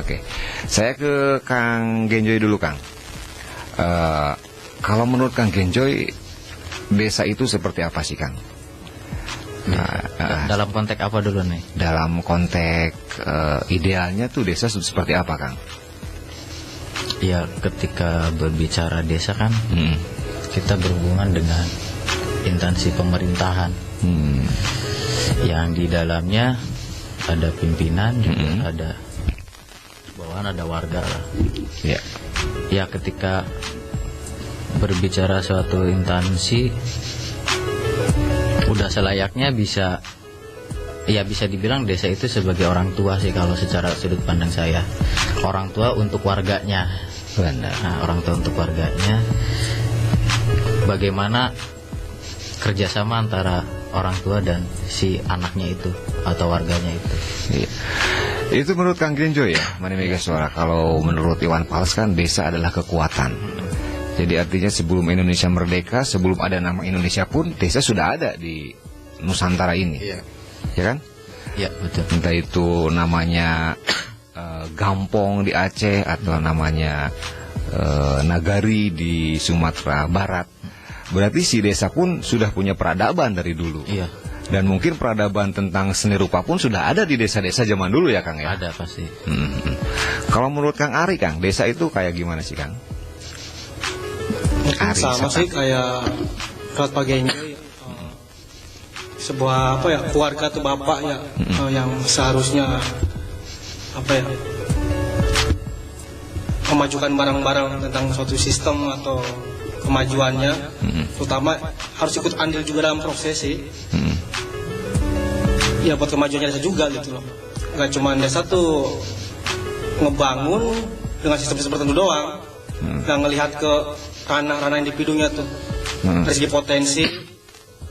Oke. Saya ke Kang Genjoy dulu, Kang. Kalau menurut Kang Genjoy, desa itu seperti apa sih, Kang? Dalam konteks apa dulu nih? Dalam konteks idealnya tuh desa seperti apa, Kang? Ya, ketika berbicara desa kan, kita berhubungan dengan instansi pemerintahan, yang di dalamnya ada pimpinan, juga ada bawahan, ada warga lah. Ya, ketika berbicara suatu instansi, udah selayaknya bisa dibilang desa itu sebagai orang tua sih kalau secara sudut pandang saya. Orang tua untuk warganya. Nah, orang tua untuk warganya. Bagaimana kerjasama antara orang tua dan si anaknya itu atau warganya itu. Itu menurut Kang Genjoy ya, Mani Mega Suara. Kalau menurut Iwan Fals kan desa adalah kekuatan. Jadi artinya sebelum Indonesia merdeka, sebelum ada nama Indonesia pun desa sudah ada di Nusantara ini. Ya kan? Iya, betul. Entah itu namanya Gampong di Aceh atau namanya Nagari di Sumatera Barat. Berarti si desa pun sudah punya peradaban dari dulu. Iya. Dan mungkin peradaban tentang seni rupa pun sudah ada di desa-desa zaman dulu ya, Kang ya? Ada pasti. Kalau menurut Kang Ari, Kang, desa itu kayak gimana sih, Kang? Mungkin sama sih kayak Pak Genjoy, sebuah keluarga atau bapak ya, yang seharusnya memajukan barang-barang tentang suatu sistem atau kemajuannya, terutama harus ikut andil juga dalam proses sih. Ya buat kemajuannya desa juga gitu loh. Gak cuma desa tuh ngebangun dengan sistem-sistem tertentu doang, nggak ngelihat ke ranah-ranah individunya tuh, dari segi potensi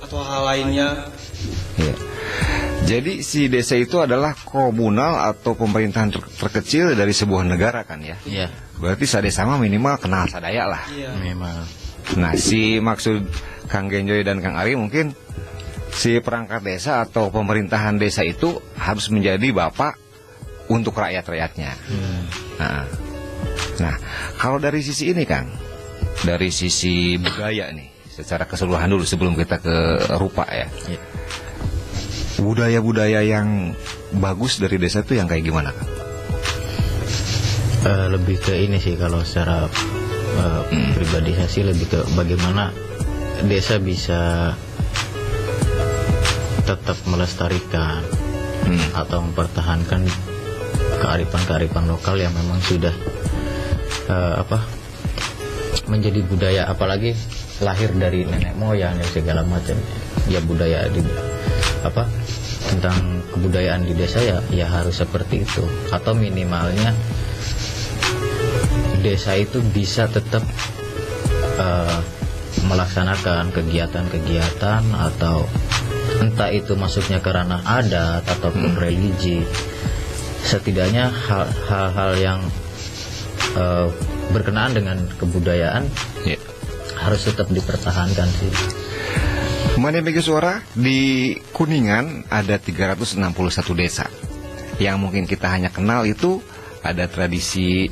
atau hal lainnya. Jadi si desa itu adalah komunal atau pemerintahan terkecil dari sebuah negara kan ya? Iya. Berarti sadesa mah minimal kenal sadaya lah. Minimal. Nah, si maksud Kang Genjoy dan Kang Ari mungkin si perangkat desa atau pemerintahan desa itu harus menjadi bapak untuk rakyat-rakyatnya. Nah, kalau dari sisi ini, Kang, dari sisi budaya nih, secara keseluruhan dulu sebelum kita ke rupa ya. Budaya-budaya yang bagus dari desa itu yang kayak gimana, Kang? Lebih ke ini sih kalau secara pribadi saya sih lebih ke bagaimana desa bisa tetap melestarikan atau mempertahankan kearifan-kearifan lokal yang memang sudah menjadi budaya, apalagi lahir dari nenek moyang dan segala macam. Ya budaya tentang kebudayaan di desa ya harus seperti itu, atau minimalnya desa itu bisa tetap melaksanakan kegiatan-kegiatan, atau entah itu masuknya ke ranah adat ataupun religi, setidaknya hal-hal yang berkenaan dengan kebudayaan harus tetap dipertahankan sih. Mani Mega Suara, di Kuningan ada 361 desa. Yang mungkin kita hanya kenal itu ada tradisi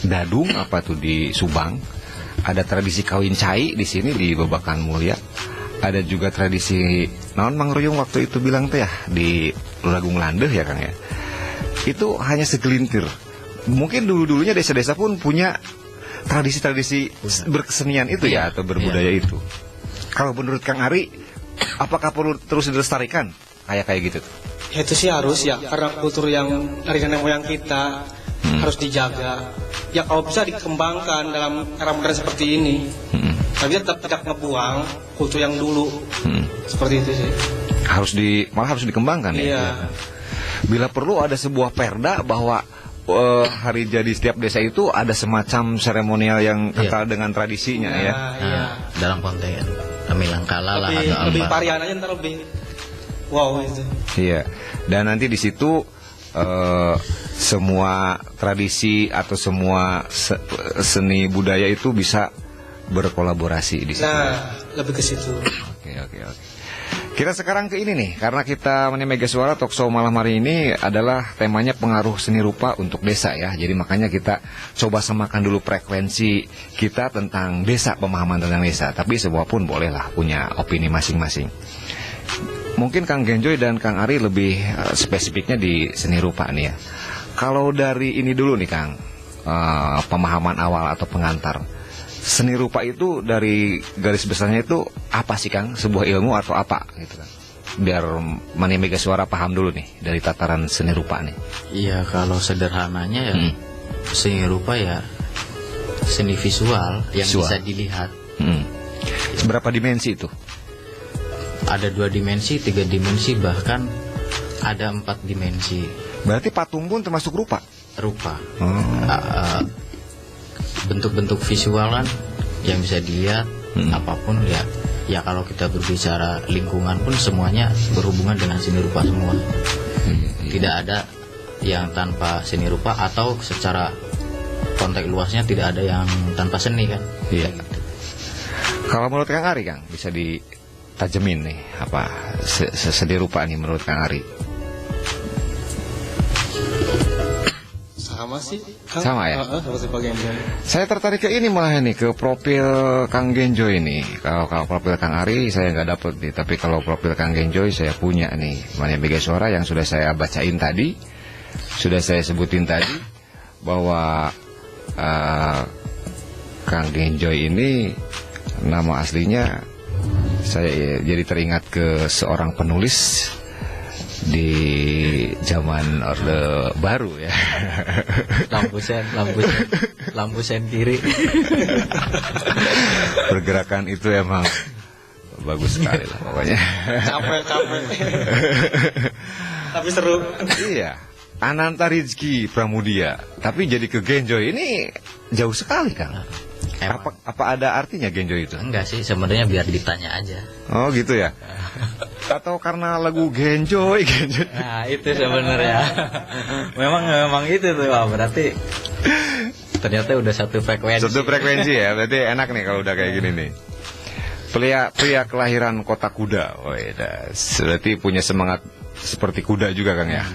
dadung di Subang, ada tradisi kawin cai di sini di Babakan Mulia, ada juga tradisi naon Mang Ruyung waktu itu bilang teh ya di Lagung Landeh ya, Kang ya. Itu hanya segelintir. Mungkin dulu-dulunya desa-desa pun punya tradisi-tradisi berkesenian itu ya, atau berbudaya itu. Kalau menurut Kang Ari, apakah perlu terus dilestarikan kayak gitu tuh? Ya itu sih harus ya, karena kultur yang dari nenek moyang kita harus dijaga. Ya kalau bisa dikembangkan dalam era modern seperti ini, tapi tetap tidak ngebuang kultur yang dulu. Seperti itu sih. Malah harus dikembangkan ya. Bila perlu ada sebuah perda bahwa hari jadi setiap desa itu ada semacam seremonial yang kental dengan tradisinya ya. Dalam konteks Milangkala lah atau lebih varian aja, ntar lebih wow itu. Iya. Dan nanti di situ semua tradisi atau semua seni budaya itu bisa berkolaborasi di situ. Nah, lebih ke situ. Oke. Kita sekarang ke ini nih, karena kita Mani Mega Suara Talk Show malam hari ini adalah temanya pengaruh seni rupa untuk desa ya. Jadi makanya kita coba samakan dulu frekuensi kita tentang desa, pemahaman tentang desa. Tapi semua pun bolehlah punya opini masing-masing. Mungkin Kang Genjoy dan Kang Ari lebih spesifiknya di seni rupa nih ya. Kalau dari ini dulu nih Kang, pemahaman awal atau pengantar. Seni rupa itu dari garis besarnya itu apa sih Kang? Sebuah ilmu atau apa gitu kan? Biar Mani Mega Suara paham dulu nih dari tataran seni rupa nih. Iya, kalau sederhananya ya seni rupa ya seni visual yang bisa dilihat. Seberapa dimensi itu? Ada 2 dimensi, 3 dimensi, bahkan ada 4 dimensi. Berarti patung pun termasuk rupa? Rupa. Bentuk-bentuk visual kan yang bisa dilihat, apapun ya. Ya kalau kita berbicara lingkungan pun semuanya berhubungan dengan seni rupa semua. Tidak ada yang tanpa seni rupa, atau secara konteks luasnya tidak ada yang tanpa seni kan. Iya. Gitu. Kalau menurut Kang Ari Kang, bisa ditajemin nih apa seni rupa nih menurut Kang Ari? Sama sih, Kang. Sama ya? Seperti Pak Genjoy. Saya tertarik ke ini malah nih, ke profil Kang Genjoy ini. Kalau profil Kang Ari saya nggak dapet nih, tapi kalau profil Kang Genjoy saya punya nih. Mani Mega Suara yang sudah saya bacain tadi, sudah saya sebutin tadi bahwa Kang Genjoy ini nama aslinya, saya jadi teringat ke seorang penulis di zaman Orde Baru ya. lampu sen kiri. Pergerakan itu emang bagus sekali lah pokoknya. Capek. Tapi seru. Iya. Ananta Rizky Pramudia. Tapi jadi ke Genjoy ini jauh sekali Kang. Apa ada artinya Genjoy itu? Enggak sih, sebenarnya biar ditanya aja. Oh gitu ya. Atau karena lagu Genjoy. Nah itu sebenarnya. memang itu tuh, wah, berarti ternyata udah satu frekuensi. Satu frekuensi ya, berarti enak nih kalau udah kayak gini nih. Pria kelahiran kota kuda. Oh iya, berarti punya semangat seperti kuda juga Kang ya.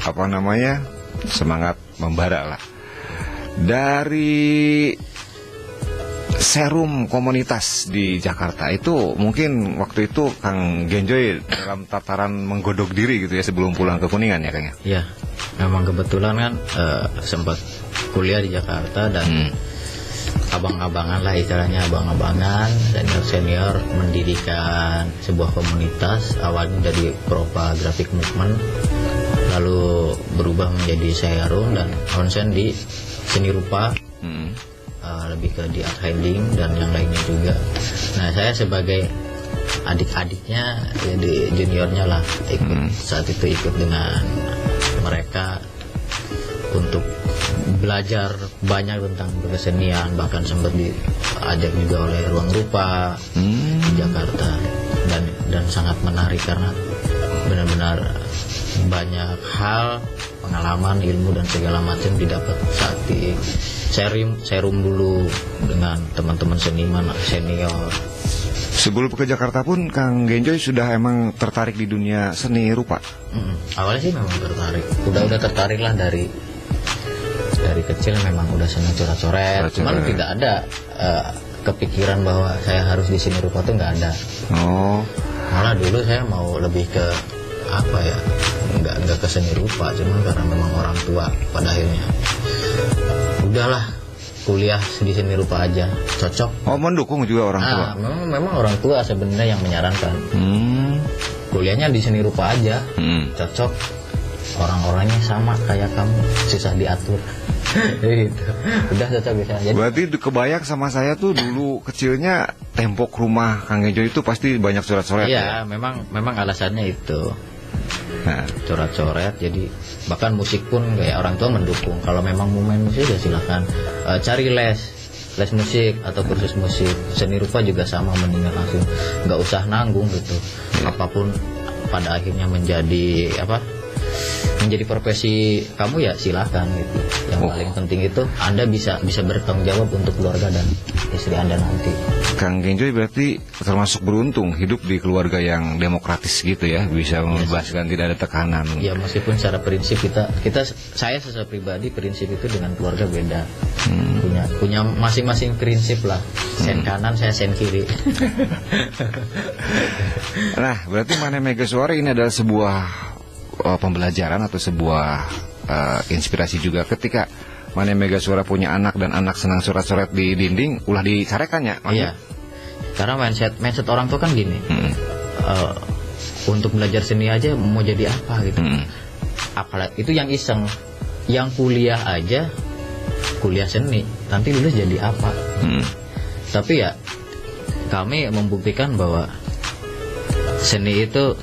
Apa namanya? Semangat membara lah. Dari serum komunitas di Jakarta itu mungkin waktu itu Kang Genjoy dalam tataran menggodok diri gitu ya sebelum pulang ke Kuningan ya Kang ya? Iya, memang kebetulan kan sempat kuliah di Jakarta dan abang-abangan lah istilahnya, abang-abangan, senior-senior mendirikan sebuah komunitas awalnya dari Propa Graphic Movement, lalu berubah menjadi Serum dan konsen di seni rupa, lebih ke di art handling dan yang lainnya juga. Nah saya sebagai adik-adiknya, jadi juniornya lah, saat itu ikut dengan mereka untuk belajar banyak tentang kesenian, bahkan sempat diajak juga oleh Ruang Rupa di Jakarta, dan sangat menarik karena benar-benar banyak hal, pengalaman, ilmu dan segala macam didapat saat di Serum dulu dengan teman-teman seniman senior. Sebelum ke Jakarta pun Kang Genjoy sudah emang tertarik di dunia seni rupa. Awalnya sih memang tertarik, udah tertarik lah dari kecil, memang udah senang coret-coret. Cuman tidak ada kepikiran bahwa saya harus di seni rupa tuh nggak ada. Oh. Malah dulu saya mau lebih ke apa ya, nggak ke seni rupa, cuman karena memang orang tua pada akhirnya udahlah kuliah di seni rupa aja cocok. Oh, mendukung juga orang tua. Memang orang tua sebenarnya yang menyarankan. Kuliahnya di seni rupa aja, cocok, orang-orangnya sama kayak kamu, susah diatur. Gitu. Udah cocok bisa. Jadi, berarti kebayang sama saya tuh dulu kecilnya tembok rumah Kang Genjoy itu pasti banyak coret-coret. Iya, ya? memang alasannya itu. Coret-coret, jadi bahkan musik pun kayak orang tua mendukung. Kalau memang mau main musik ya silahkan cari les musik atau kursus musik. Seni rupa juga sama, mendingan langsung nggak usah nanggung gitu. Apapun pada akhirnya menjadi menjadi profesi kamu ya silahkan gitu. Yang paling penting itu Anda bisa bertanggung jawab untuk keluarga dan istri Anda nanti. Kang Genjoy berarti termasuk beruntung hidup di keluarga yang demokratis gitu ya, bisa membebaskan, tidak ada tekanan. Ya meskipun secara prinsip saya secara pribadi prinsip itu dengan keluarga beda. Punya masing-masing prinsip lah. Sen kanan, saya sen kiri. Nah, berarti Mane Mega Suara ini adalah sebuah pembelajaran atau sebuah inspirasi juga ketika Mane Mega Suara punya anak dan anak senang coret-coret di dinding, ulah dicarekan ya? Iya. Karena mindset orang tuh kan gini. Untuk belajar seni aja mau jadi apa gitu. Apalagi itu yang iseng, yang kuliah aja kuliah seni, nanti lulus jadi apa? Tapi ya kami membuktikan bahwa seni itu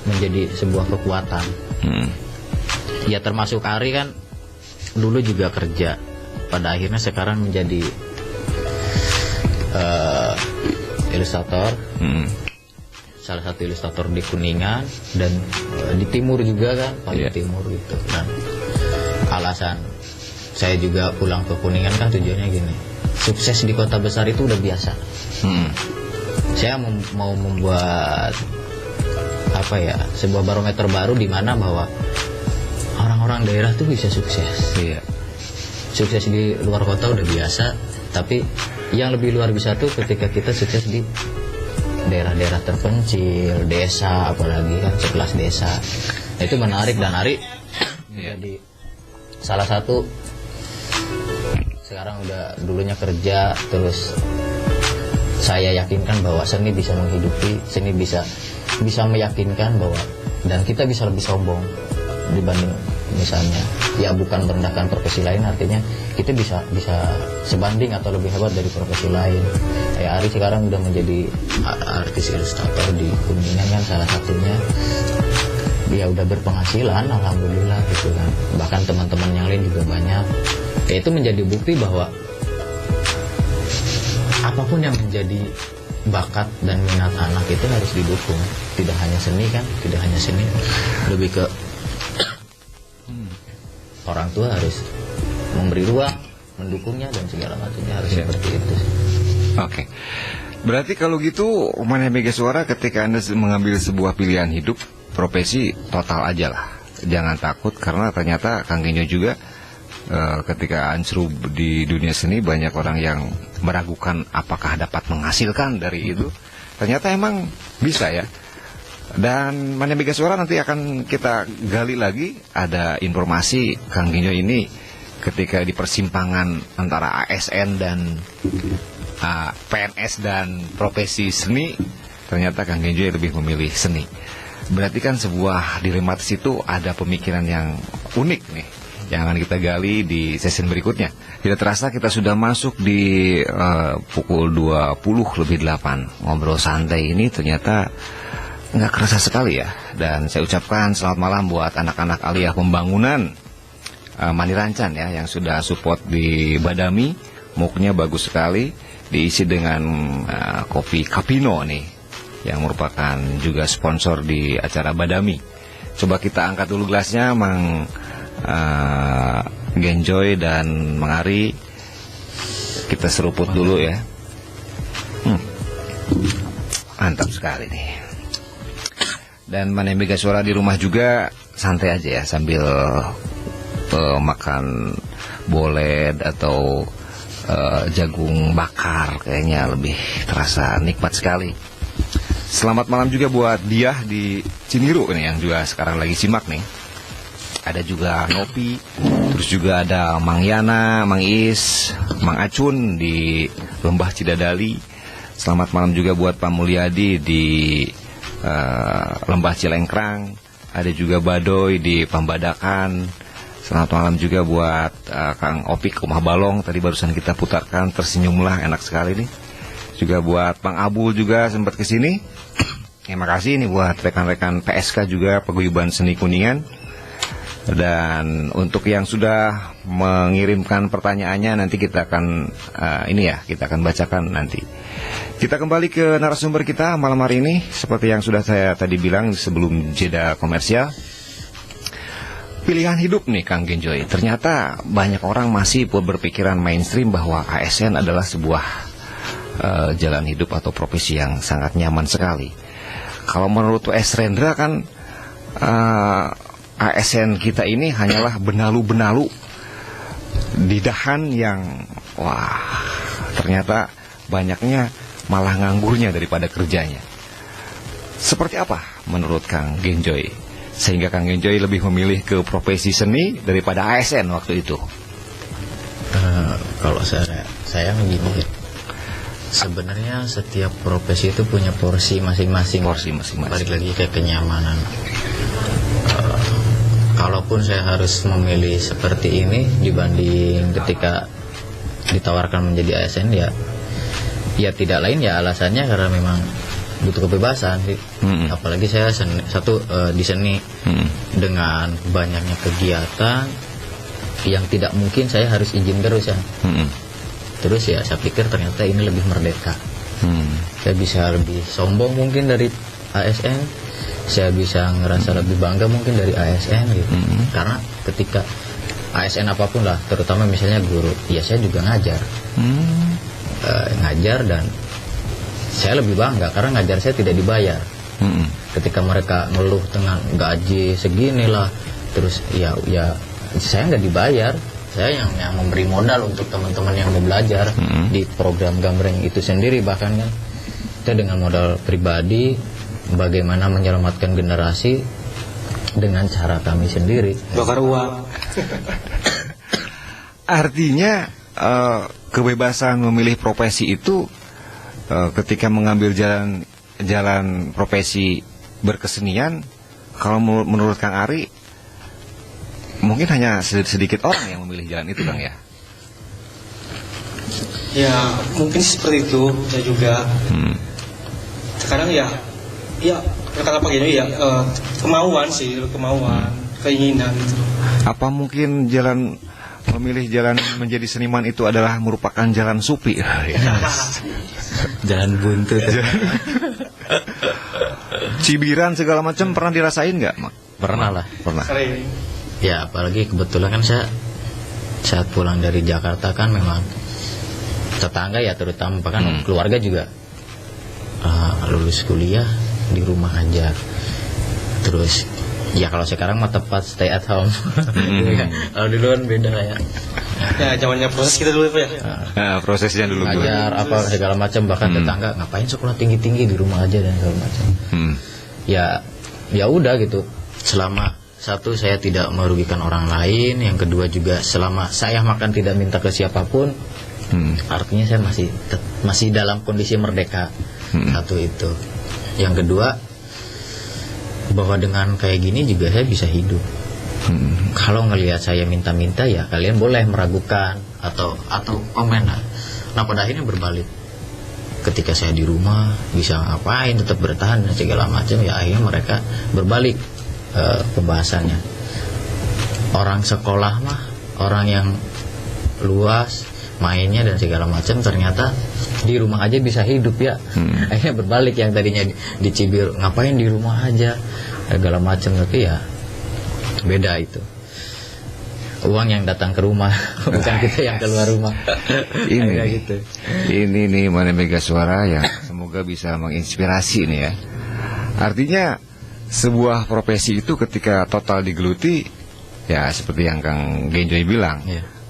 menjadi sebuah kekuatan. Ya termasuk Ari kan dulu juga kerja, pada akhirnya sekarang menjadi ilustrator, salah satu ilustrator di Kuningan dan di Timur juga kan, paling Timur gitu. Dan alasan saya juga pulang ke Kuningan kan tujuannya gini, sukses di kota besar itu udah biasa. Saya mau membuat apa ya, sebuah barometer baru di mana bahwa orang-orang daerah tuh bisa sukses. Sukses di luar kota udah biasa, tapi yang lebih luar biasa tuh ketika kita sukses di daerah-daerah terpencil, desa, apalagi kan sekelas desa. Nah, itu menarik dan Ari jadi salah satu. Sekarang udah dulunya kerja, terus saya yakinkan bahwa seni bisa menghidupi, seni bisa meyakinkan bahwa, dan kita bisa lebih sombong dibanding misalnya ya bukan merendahkan profesi lain, artinya kita bisa sebanding atau lebih hebat dari profesi lain. Kayak Ari sekarang udah menjadi artis ilustrator di Kuningan kan salah satunya, dia udah berpenghasilan alhamdulillah gitu kan, bahkan teman-teman yang lain juga banyak. Ya, itu menjadi bukti bahwa apapun yang menjadi bakat dan minat anak itu harus didukung. Tidak hanya seni kan, tidak hanya seni, lebih ke orang tua harus memberi ruang, mendukungnya dan segala macamnya harus seperti itu. Oke. Berarti kalau gitu Mane Mega Suara ketika Anda mengambil sebuah pilihan hidup, profesi total aja lah. Jangan takut karena ternyata Kang Genjoy juga ketika anjlok di dunia seni banyak orang yang meragukan apakah dapat menghasilkan dari itu. Ternyata emang bisa ya. Dan Mane Mega Suara nanti akan kita gali lagi. Ada informasi Kang Genjoy ini ketika di persimpangan antara ASN dan PNS dan profesi seni, ternyata Kang Genjoy lebih memilih seni. Berarti kan sebuah dilematis itu ada pemikiran yang unik nih, yang akan kita gali di sesi berikutnya. Tidak terasa kita sudah masuk di pukul 20:08. Ngobrol santai ini ternyata nggak kerasa sekali ya. Dan saya ucapkan selamat malam buat anak-anak aliyah pembangunan Manirancan ya, yang sudah support di Badami. Muknya bagus sekali, diisi dengan kopi Capino nih, yang merupakan juga sponsor di acara Badami. Coba kita angkat dulu gelasnya, Mang Genjoy dan Mang Ari. Kita seruput dulu ya. Mantap sekali nih. Dan Mane Mega Suara di rumah juga santai aja ya, sambil makan bolet atau jagung bakar, kayaknya lebih terasa nikmat sekali. Selamat malam juga buat dia di Ciniru nih, yang juga sekarang lagi simak nih. Ada juga Nopi, terus juga ada Mang Yana, Mang Is, Mang Acun di Lembah Cidadali. Selamat malam juga buat Pak Mulyadi di Lembah Cilengkrang. Ada juga Badoy di Pambadakan. Selamat malam juga buat Kang Opik Rumah Balong, tadi barusan kita putarkan, tersenyumlah, enak sekali nih. Juga buat Bang Abul juga sempat kesini. Terima kasih nih buat rekan-rekan PSK juga, Paguyuban Seni Kuningan. Dan untuk yang sudah mengirimkan pertanyaannya, nanti kita akan kita akan bacakan nanti. Kita kembali ke narasumber kita malam hari ini. Seperti yang sudah saya tadi bilang sebelum jeda komersial, pilihan hidup nih Kang Genjoy. Ternyata banyak orang masih berpikiran mainstream bahwa ASN adalah sebuah jalan hidup atau profesi yang sangat nyaman sekali. Kalau menurut S. Rendra kan ASN kita ini hanyalah benalu-benalu di dahan yang wah, ternyata banyaknya malah nganggurnya daripada kerjanya. Seperti apa menurut Kang Genjoy sehingga Kang Genjoy lebih memilih ke profesi seni daripada ASN waktu itu? Kalau saya begini, sebenarnya setiap profesi itu punya porsi masing-masing. Balik lagi ke kenyamanan. Kalaupun saya harus memilih seperti ini dibanding ketika ditawarkan menjadi ASN, ya tidak lain ya alasannya karena memang butuh kebebasan sih. Apalagi saya di seni dengan banyaknya kegiatan yang tidak mungkin saya harus izin terus ya. Terus ya saya pikir ternyata ini lebih merdeka. Saya bisa lebih sombong mungkin dari ASN. Saya bisa ngerasa lebih bangga mungkin dari ASN gitu. Karena ketika ASN apapun lah, terutama misalnya guru, ya saya juga ngajar. Ngajar dan saya lebih bangga karena ngajar saya tidak dibayar. Ketika mereka ngeluh dengan gaji segini lah, terus ya saya nggak dibayar. Saya yang memberi modal untuk teman-teman yang mau belajar di program Gambreng itu sendiri, bahkan kan kita dengan modal pribadi bagaimana menyelamatkan generasi dengan cara kami sendiri. Bakar uang. Artinya kebebasan memilih profesi itu ketika mengambil jalan profesi berkesenian, kalau menurut Kang Ari mungkin hanya sedikit orang yang memilih jalan itu, Kang ya? Ya mungkin seperti itu. Saya juga sekarang ya kata apa gini ya, kemauan, keinginan gitu. Apa mungkin memilih jalan menjadi seniman itu adalah merupakan jalan supi? Jalan buntu. Cibiran segala macam pernah dirasain nggak, Mak? Pernah lah. Sering. Ya apalagi kebetulan kan saya saat pulang dari Jakarta kan memang tetangga ya, terutama bahkan keluarga juga lulus kuliah di rumah aja. Terus ya kalau sekarang mah tepat stay at home. Kalau dulu kan beda lah ya. Ya zamannya proses kita dulu ya. Prosesnya dulu ngajar apa segala macam, bahkan tetangga ngapain sekolah tinggi-tinggi di rumah aja dan segala macam. Ya udah gitu. Selama satu saya tidak merugikan orang lain, yang kedua juga selama saya makan tidak minta ke siapapun, artinya saya masih dalam kondisi merdeka. Satu itu. Yang kedua, bahwa dengan kayak gini juga saya bisa hidup. Kalau ngelihat saya minta-minta ya kalian boleh meragukan atau komen lah. Nah pada akhirnya berbalik. Ketika saya di rumah bisa ngapain, tetap bertahan dan segala macam, ya akhirnya mereka berbalik pembahasannya. Orang sekolah mah orang yang luas mainnya dan segala macam, ternyata di rumah aja bisa hidup ya. Akhirnya berbalik, yang tadinya dicibir ngapain di rumah aja segala macam, tapi ya beda itu. Uang yang datang ke rumah, bukan kita yang keluar rumah. Ini nih Mane Mega Suara yang semoga bisa menginspirasi nih ya. Artinya sebuah profesi itu ketika total digeluti, ya seperti yang Kang Genjoy bilang,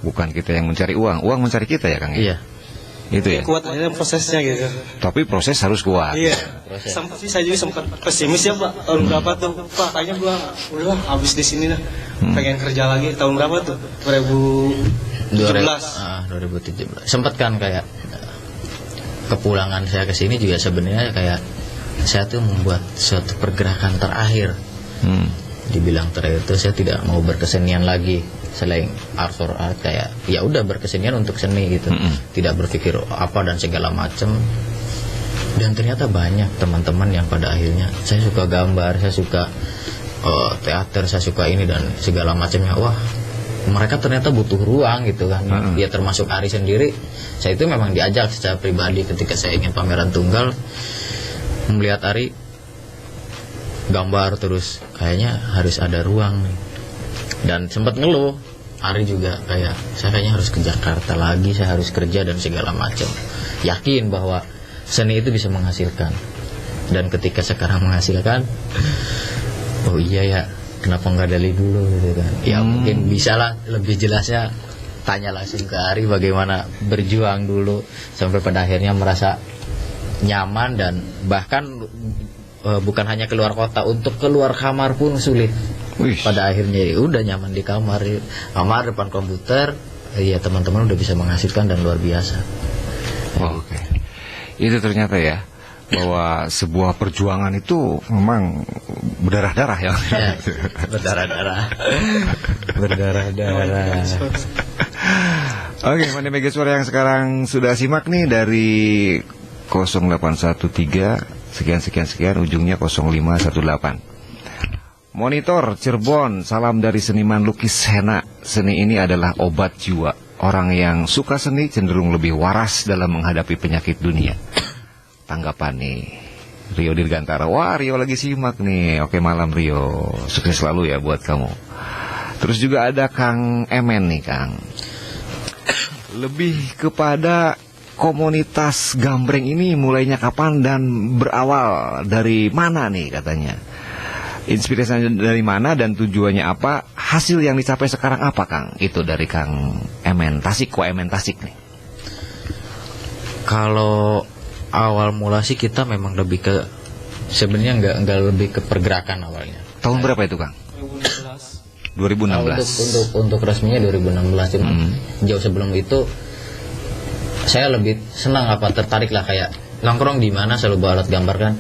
bukan kita yang mencari uang mencari kita ya Kang. Iya. Itu ya. Kuat aja prosesnya gitu. Tapi proses harus kuat. Iya. Saya juga sempat pesimis ya Pak. Tahun berapa tuh Pak? Kayaknya gua udah habis di sini dah. Pengen kerja lagi. Tahun berapa tuh? 2017. 2017. Sempat kan kayak kepulangan saya ke sini juga sebenarnya kayak saya tuh membuat suatu pergerakan terakhir. Dibilang terakhir itu saya tidak mau berkesenian lagi selain art for art, kayak ya udah berkesenian untuk seni gitu. Tidak berpikir apa dan segala macam. Dan ternyata banyak teman-teman yang pada akhirnya saya suka gambar, saya suka teater, saya suka ini dan segala macamnya. Wah, mereka ternyata butuh ruang gitu kan. Ya termasuk Ari sendiri, saya itu memang diajak secara pribadi ketika saya ingin pameran tunggal, melihat Ari gambar terus kayaknya harus ada ruang nih. Dan sempat ngeluh, Ari juga kayak saya kayaknya harus ke Jakarta lagi, saya harus kerja dan segala macam. Yakin bahwa seni itu bisa menghasilkan. Dan ketika sekarang menghasilkan, oh iya ya, kenapa nggak dari dulu gitu kan? Ya mungkin bisalah lebih jelasnya tanya langsung ke Ari bagaimana berjuang dulu sampai pada akhirnya merasa nyaman, dan bahkan bukan hanya keluar kota, untuk keluar kamar pun sulit. Wih. Pada akhirnya ya udah nyaman di kamar depan komputer, ya teman-teman udah bisa menghasilkan dan luar biasa. Oh, oke. Itu ternyata ya, bahwa sebuah perjuangan itu memang berdarah-darah ya. Ya, berdarah-darah. Berdarah-darah. Oke, Mani Mega Suara yang sekarang sudah simak nih dari 0813 sekian ujungnya 0518. Monitor Cirebon, salam dari seniman lukis Hena. Seni ini adalah obat jiwa. Orang yang suka seni cenderung lebih waras dalam menghadapi penyakit dunia. Tanggapan nih Rio Dirgantara. Wah, Rio lagi simak nih. Oke, malam Rio, sukses selalu ya buat kamu. Terus juga ada Kang Emen nih, Kang. Lebih kepada komunitas gambreng ini mulainya kapan dan berawal dari mana nih katanya. Inspirasinya dari mana dan tujuannya apa? Hasil yang dicapai sekarang apa, Kang? Itu dari Kang Emen Tasik, Emen Tasik nih. Kalau awal mula sih kita memang lebih ke, sebenarnya nggak lebih ke pergerakan awalnya. Tahun berapa itu, Kang? 2016. Untuk resminya 2016, cuma jauh sebelum itu saya lebih senang tertarik lah, kayak nongkrong di mana selalu bawa alat gambar kan,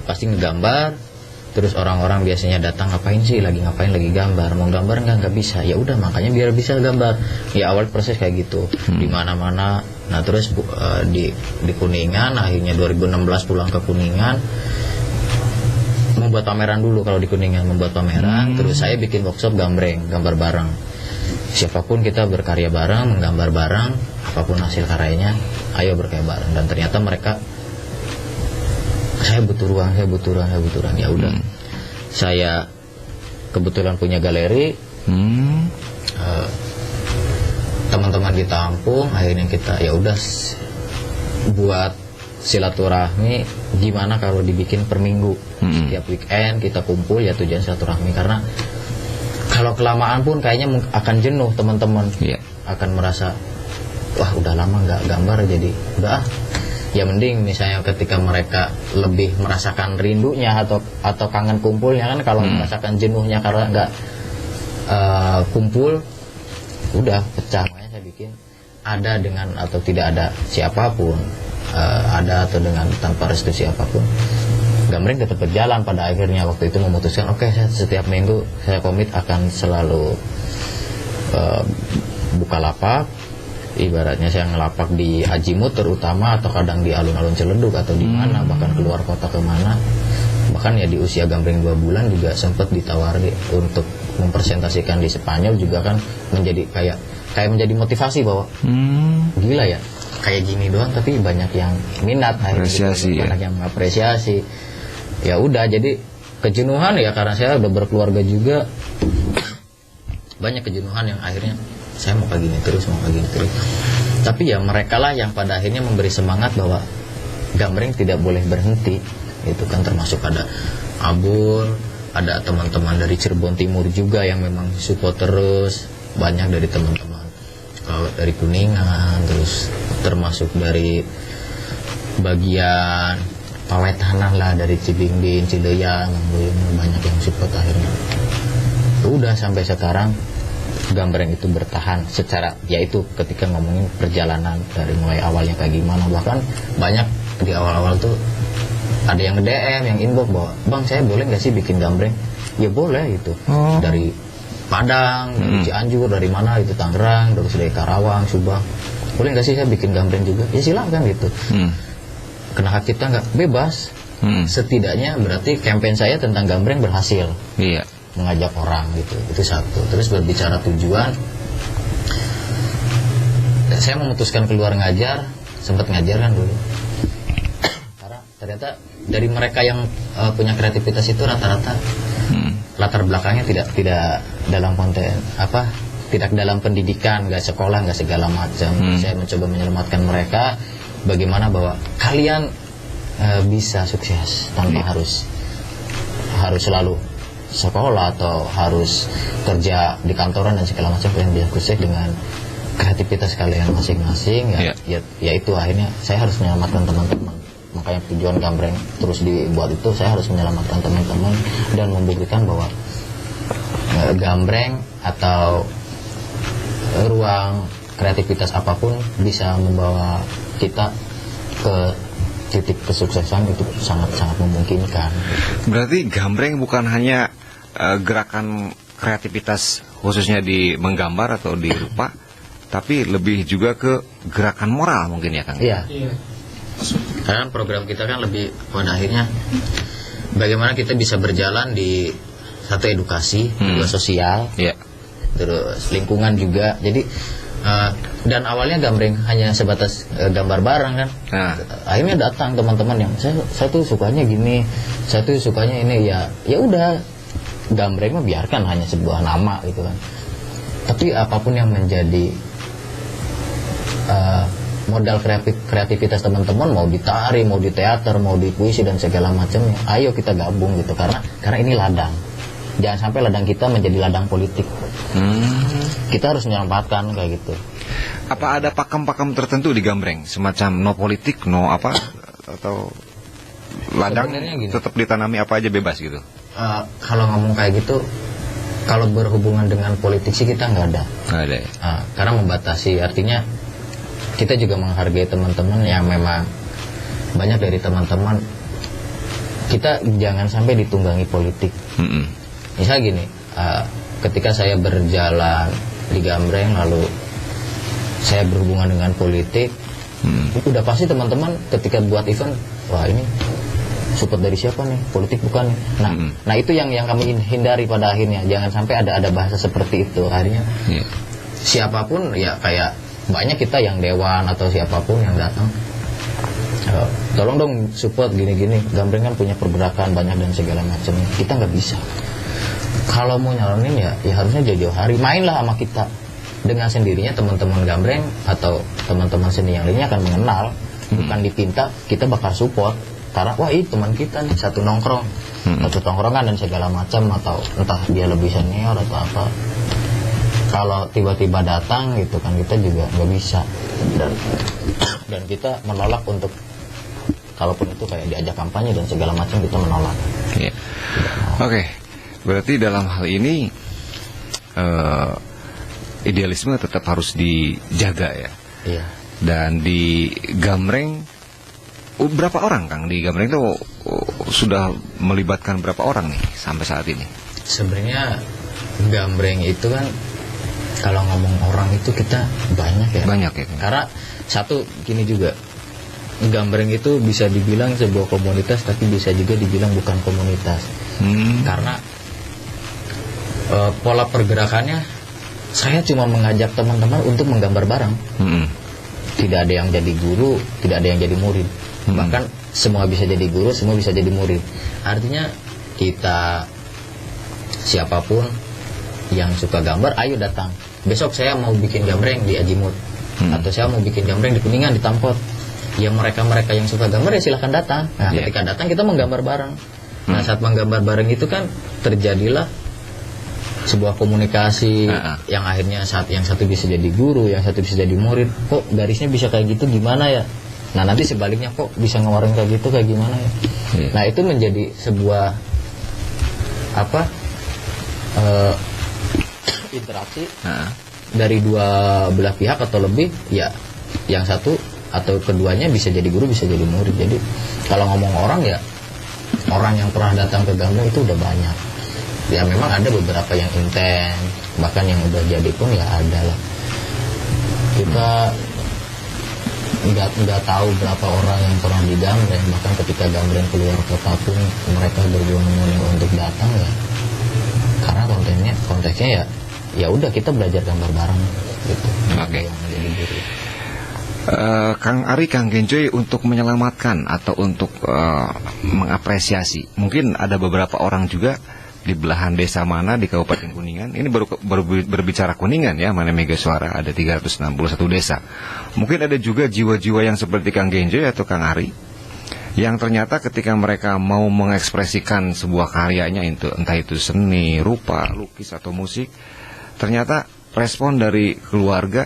pasti ngegambar. Terus orang-orang biasanya datang, ngapain sih, lagi gambar, mau gambar nggak bisa, ya udah makanya biar bisa gambar. Ya awal proses kayak gitu di mana-mana. Nah terus di Kuningan, akhirnya 2016 pulang ke Kuningan, membuat pameran dulu. Kalau di Kuningan membuat pameran, terus saya bikin workshop gambar bareng. Siapapun kita berkarya bareng, menggambar bareng, apapun hasil karyanya, ayo berkarya bareng. Dan ternyata mereka, saya butuh ruang. Ya udah, saya kebetulan punya galeri, teman-teman ditampung, akhirnya kita ya udah buat silaturahmi. Gimana kalau dibikin per minggu, setiap weekend kita kumpul, ya tujuan silaturahmi. Karena kalau kelamaan pun kayaknya akan jenuh teman-teman, akan merasa wah udah lama nggak gambar, jadi udah ya mending misalnya ketika mereka lebih merasakan rindunya atau kangen kumpulnya kan. Kalau merasakan jenuhnya karena nggak kumpul, udah pecah. Makanya saya bikin ada dengan atau tidak ada siapapun, ada atau dengan tanpa restu siapapun, gambreng tetap berjalan. Pada akhirnya waktu itu memutuskan, oke, saya setiap minggu saya komit akan selalu buka lapak. Ibaratnya saya ngelapak di Ajimut terutama, atau kadang di alun-alun Ciledug atau di mana, bahkan keluar kota kemana. Bahkan ya di usia gambreng 2 bulan juga sempat ditawari untuk mempresentasikan di Spanyol juga kan, menjadi kayak menjadi motivasi bahwa gila ya, kayak gini doang tapi banyak yang minat, banyak yang mengapresiasi. Ya udah, jadi kejenuhan ya, karena saya udah berkeluarga juga, banyak kejenuhan yang akhirnya saya mau kayak gini terus. Tapi ya mereka lah yang pada akhirnya memberi semangat bahwa gambreng tidak boleh berhenti. Itu kan termasuk ada Abul, ada teman-teman dari Cirebon Timur juga yang memang support terus, banyak dari teman-teman dari Kuningan, terus termasuk dari bagian Pawetanan lah, dari Cibingbing, Cileyang, banyak yang support akhirnya. Udah sampai sekarang gambreng itu bertahan secara, yaitu ketika ngomongin perjalanan dari mulai awalnya kayak gimana. Bahkan banyak di awal-awal tuh ada yang nge-DM, yang inbox bahwa, bang saya boleh gak sih bikin gambreng? Ya boleh gitu. Dari Padang, dari Cianjur, dari mana itu, Tangerang, terus dari Karawang, Subang, boleh gak sih saya bikin gambreng juga? Ya silakan gitu. Kena hak cipta nggak? Bebas. Setidaknya berarti campaign saya tentang gambreng berhasil. Iya. Mengajak orang gitu, itu satu. Terus berbicara tujuan, saya memutuskan keluar ngajar, sempat ngajar kan dulu. Karena ternyata dari mereka yang punya kreativitas itu rata-rata latar belakangnya tidak dalam konten apa, tidak dalam pendidikan, nggak sekolah, nggak segala macam. Saya mencoba menyelamatkan mereka bagaimana bahwa kalian bisa sukses tanpa harus selalu sekolah atau harus kerja di kantoran dan segala macam. Kalian bisa sukses dengan kreativitas kalian masing-masing ya itu akhirnya saya harus menyelamatkan teman-teman. Makanya tujuan Gambreng terus dibuat itu, saya harus menyelamatkan teman-teman dan membuktikan bahwa Gambreng atau ruang kreativitas apapun bisa membawa kita ke titik kesuksesan, itu sangat-sangat memungkinkan. Berarti Gambreng bukan hanya gerakan kreativitas khususnya di menggambar atau di rupa, tapi lebih juga ke gerakan moral mungkin ya Kang? Iya. Karena program kita kan lebih pada akhirnya bagaimana kita bisa berjalan di satu edukasi, dua sosial, terus lingkungan juga. Jadi dan awalnya Gambreng hanya sebatas gambar bareng kan. Akhirnya datang teman-teman yang saya tuh sukanya gini, saya tuh sukanya ini, ya udah Gambreng mah biarkan hanya sebuah nama gitu kan. Tapi apapun yang menjadi modal kreativitas teman-teman, mau di tari, mau di teater, mau di puisi dan segala macamnya, ayo kita gabung gitu, karena ini ladang. Jangan sampai ladang kita menjadi ladang politik. Kita harus menyelamatkan kayak gitu. Apa ada pakem-pakem tertentu di Gambreng, semacam no politik, no apa, atau ladang tetap ditanami apa aja bebas gitu? Kalau ngomong kayak gitu, kalau berhubungan dengan politik sih kita nggak ada. Nggak ada. Karena membatasi, artinya kita juga menghargai teman-teman yang memang banyak dari teman-teman kita jangan sampai ditunggangi politik. Misal gini, ketika saya berjalan di Gambreng lalu saya berhubungan dengan politik, udah pasti teman-teman ketika buat event, wah ini support dari siapa nih, politik bukan nih. Nah itu yang kami hindari pada akhirnya, jangan sampai ada bahasa seperti itu. Akhirnya siapapun ya, kayak banyak kita yang dewan atau siapapun yang datang, tolong dong support gini-gini, Gambreng kan punya pergerakan banyak dan segala macam. Kita nggak bisa. Kalau mau nyalonin ya harusnya jauh-jauh hari mainlah sama kita. Dengan sendirinya teman-teman Gambreng atau teman-teman seni yang lainnya akan mengenal, bukan dipinta, kita bakal support. Karena wah ini teman kita nih, satu nongkrong, satu tongkrongan dan segala macam, atau entah dia lebih senior atau apa. Kalau tiba-tiba datang gitu kan, kita juga nggak bisa, dan kita menolak untuk kalaupun itu kayak diajak kampanye dan segala macam, kita menolak. Oke. Berarti dalam hal ini idealisme tetap harus dijaga ya. Iya. Dan di Gambreng berapa orang Kang? Di Gambreng itu sudah melibatkan berapa orang nih sampai saat ini? Sebenarnya Gambreng itu kan kalau ngomong orang itu kita banyak ya. Banyak ya. Karena satu gini juga, Gambreng itu bisa dibilang sebuah komunitas, tapi bisa juga dibilang bukan komunitas. Karena pola pergerakannya, saya cuma mengajak teman-teman untuk menggambar bareng. Tidak ada yang jadi guru, tidak ada yang jadi murid. Bahkan semua bisa jadi guru, semua bisa jadi murid. Artinya kita siapapun yang suka gambar, ayo datang. Besok saya mau bikin Gambreng di Ajimut, atau saya mau bikin Gambreng di Kuningan, di Tampot. Ya mereka-mereka yang suka gambar ya silahkan datang. Nah ketika datang kita menggambar bareng. Nah saat menggambar bareng itu kan terjadilah sebuah komunikasi yang akhirnya saat yang satu bisa jadi guru, yang satu bisa jadi murid. Kok garisnya bisa kayak gitu, gimana ya? Nah nanti sebaliknya, kok bisa ngeluarin kayak gitu, kayak gimana ya? Nah itu menjadi sebuah interaksi dari dua belah pihak atau lebih. Ya yang satu atau keduanya bisa jadi guru, bisa jadi murid. Jadi kalau ngomong orang ya, orang yang pernah datang ke Gambreng itu udah banyak. Ya memang ada beberapa yang intens, bahkan yang udah jadi pun ya ada lah. Kita nggak tahu berapa orang yang pernah di Gambreng, bahkan ketika Gambreng keluar kota pun mereka berbondong-bondong untuk datang ya. Karena konteksnya ya udah kita belajar gambar bareng gitu. Oke. Yang menjadi guru. Kang Ari, Kang Gencoy, untuk menyelamatkan atau untuk mengapresiasi, mungkin ada beberapa orang juga di belahan desa mana di Kabupaten Kuningan. Ini baru berbicara Kuningan ya, Mane Mega Suara ada 361 desa. Mungkin ada juga jiwa-jiwa yang seperti Kang Genjo atau Kang Ari, yang ternyata ketika mereka mau mengekspresikan sebuah karyanya, entah itu seni, rupa, lukis atau musik, ternyata respon dari keluarga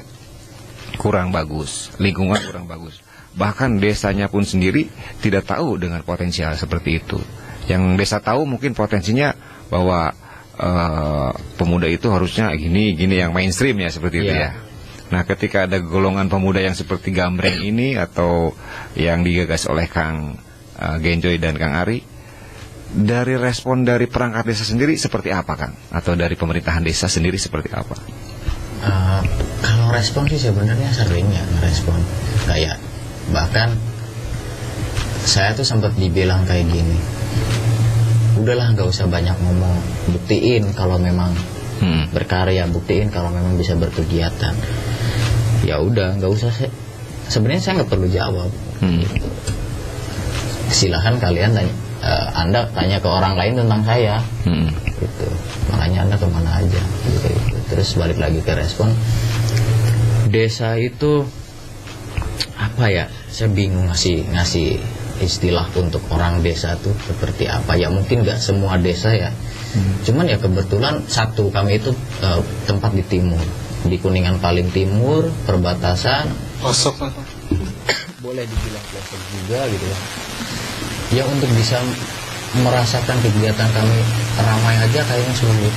kurang bagus, lingkungan kurang bagus. Bahkan desanya pun sendiri tidak tahu dengan potensial seperti itu. Yang desa tahu mungkin potensinya bahwa pemuda itu harusnya gini yang mainstream ya, seperti itu ya. Nah, ketika ada golongan pemuda yang seperti Gambreng ini atau yang digagas oleh Kang Genjoy dan Kang Ari, dari respon dari perangkat desa sendiri seperti apa, Kang? Atau dari pemerintahan desa sendiri seperti apa? Kalau respon sih sebenarnya sering ya ngerespon. Kayak bahkan saya tuh sempat dibilang kayak gini, udahlah nggak usah banyak ngomong, buktiin kalau memang berkarya, buktiin kalau memang bisa berkegiatan. Ya udah, nggak usah. Sebenarnya saya nggak perlu jawab. Gitu. Silahkan kalian tanya, Anda tanya ke orang lain tentang saya. Gitu. Makanya Anda kemana aja. Gitu. Terus balik lagi ke respon. Desa itu apa ya? Saya bingung ngasih istilah untuk orang desa tuh seperti apa. Ya mungkin nggak semua desa ya. Cuman ya kebetulan satu, kami itu tempat di timur, di Kuningan paling timur, perbatasan. Pelosok. Boleh dibilang pelosok juga gitu ya. Ya untuk bisa merasakan kegiatan kami ramai aja kayaknya sulit.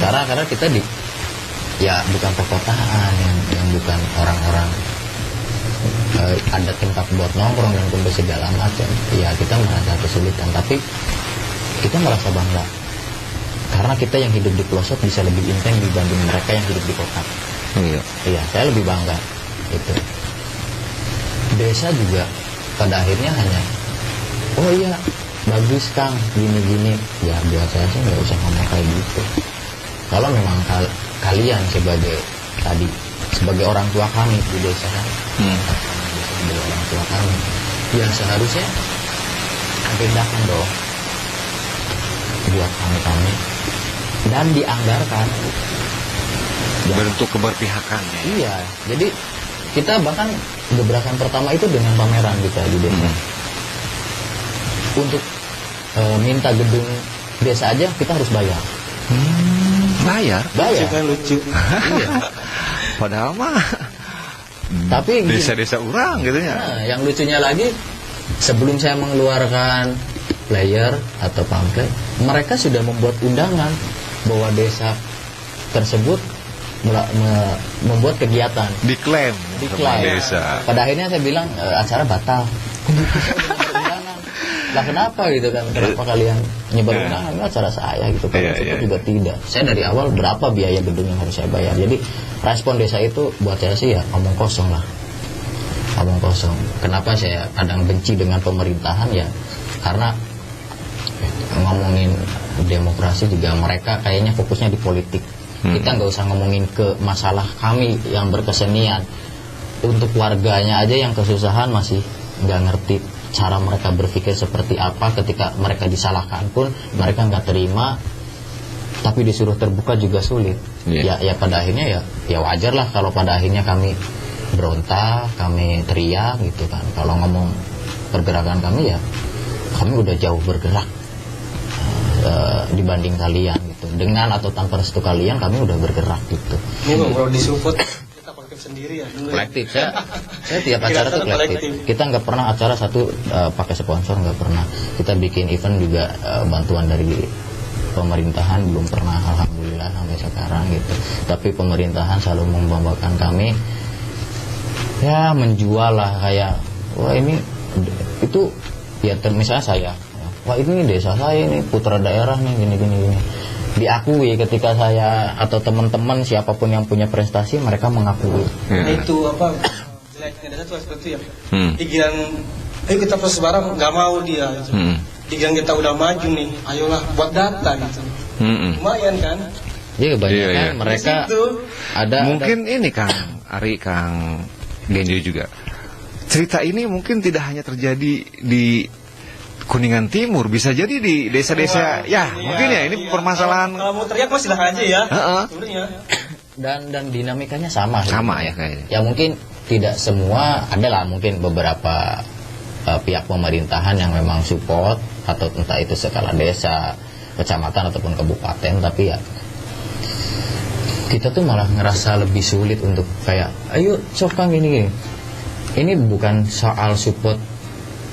Karena kita ya bukan perkotaan yang bukan orang-orang ada tempat buat nongkrong dan kumpul segala macam. Ya kita merasa kesulitan, tapi kita merasa bangga karena kita yang hidup di pelosok bisa lebih intens dibanding mereka yang hidup di kota. Iya, saya lebih bangga itu. Desa juga pada akhirnya hanya, oh iya bagus Kang, gini-gini. Ya biasa aja, nggak usah ngomong kayak gitu. Kalau memang kalian sebagai orang tua kami di desa kan, sebagai orang tua kami, ya seharusnya pindahkan dong buat kami dan dianggarkan bentuk keberpihakan ya. Iya, jadi kita bahkan gebrakan pertama itu dengan pameran kita di desa. Untuk minta gedung desa aja kita harus bayar. Bayar? Lucu. Iya. Padahal mah tapi desa-desa orang gitu ya. Nah, yang lucunya lagi, sebelum saya mengeluarkan flyer atau pamflet, mereka sudah membuat undangan bahwa desa tersebut membuat kegiatan. Diklaim desa. Pada akhirnya saya bilang acara batal. Lah kenapa gitu kan? Kenapa kalian nyebar undangan? Ini acara saya gitu. Kalau juga tidak. Saya dari awal berapa biaya gedung yang harus saya bayar. Jadi respon desa itu buat saya sih ya omong kosong lah. Omong kosong. Kenapa saya kadang benci dengan pemerintahan ya? Karena ngomongin demokrasi juga mereka kayaknya fokusnya di politik. Kita nggak usah ngomongin ke masalah kami yang berkesenian. Untuk warganya aja yang kesusahan masih nggak ngerti cara mereka berpikir seperti apa. Ketika mereka disalahkan pun mereka nggak terima, tapi disuruh terbuka juga sulit. Ya pada akhirnya ya wajar lah kalau pada akhirnya kami berontak, kami teriak gitu kan. Kalau ngomong pergerakan kami ya kami udah jauh bergerak dibanding kalian gitu. Dengan atau tanpa restu kalian kami udah bergerak gitu. Ini kalau disupport kita kolektif sendiri ya dulu. Kolektif saya tiap acara tuh kolektif. Kita nggak pernah acara satu pakai sponsor, nggak pernah. Kita bikin event juga bantuan dari pemerintahan belum pernah, alhamdulillah sampai sekarang gitu. Tapi pemerintahan selalu membanggakan kami, ya menjual lah kayak wah ini itu ya misalnya saya, wah ini desa saya ini putra daerah nih gini diakui ketika saya atau teman-teman siapapun yang punya prestasi mereka mengakui. Nah itu apa jeleknya desa tuh seperti ya. Pikiran ayo kita proses bareng nggak mau dia gitu. Pikiran kita udah maju nih, ayolah buat data gitu. Lumayan kan? Iya kebanyakan mereka ada mungkin ini Kang Ari, Kang Genjo juga. Cerita ini mungkin tidak hanya terjadi di Kuningan Timur, bisa jadi di desa-desa. Ya, mungkin ya ini permasalahan. Kalau mau teriak mas silahkan aja ya. Heeh. Sebenarnya. Dan dinamikanya sama. Sama ya kayaknya. Ya mungkin tidak semua, adalah mungkin beberapa pihak pemerintahan yang memang support, atau entah itu skala desa, kecamatan ataupun kabupaten, tapi ya kita tuh malah ngerasa lebih sulit untuk kayak, ayo sok Kang gini. Ini bukan soal support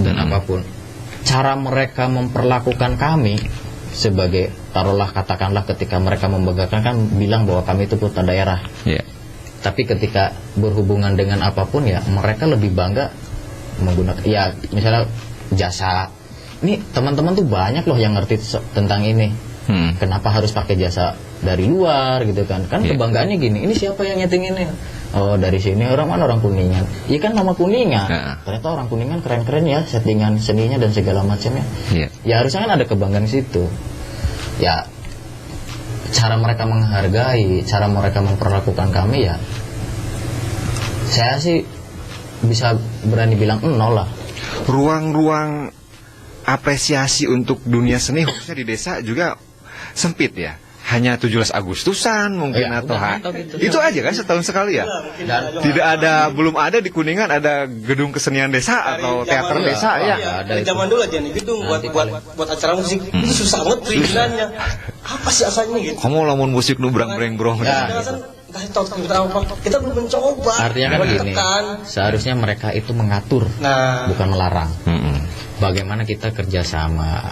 dan apapun. Cara mereka memperlakukan kami sebagai, taruhlah katakanlah ketika mereka membanggakan kan bilang bahwa kami itu putra daerah. Iya. Tapi ketika berhubungan dengan apapun ya mereka lebih bangga menggunakan, ya misalnya jasa. Ini teman-teman tuh banyak loh yang ngerti tentang ini. Kenapa harus pakai jasa dari luar gitu kan? Kan kebanggaannya gini, ini siapa yang nyeting ini? Oh dari sini, orang mana, orang Kuningan. Iya kan nama Kuningan. Ternyata orang Kuningan keren-keren ya settingan seninya dan segala macamnya. Ya harusnya kan ada kebanggaan situ. Ya cara mereka menghargai, cara mereka memperlakukan kami ya, saya sih bisa berani bilang nol lah. Ruang-ruang apresiasi untuk dunia seni khususnya di desa juga sempit ya. Hanya 17 Agustusan mungkin Ya, atau gitu. itu aja kan setahun sekali ya. Dan Tidak ada, belum ada di Kuningan ada gedung kesenian desa atau teater desa ya. Dari zaman dulu aja nih gedung buat acara musik itu susah banget perizinannya. Apa sih asalnya gitu? Kamu lamun musik nu brang-breng-brong. Ya. Kita belum mencoba. artinya kan gini, seharusnya mereka itu mengatur, bukan melarang. Bagaimana kita kerjasama,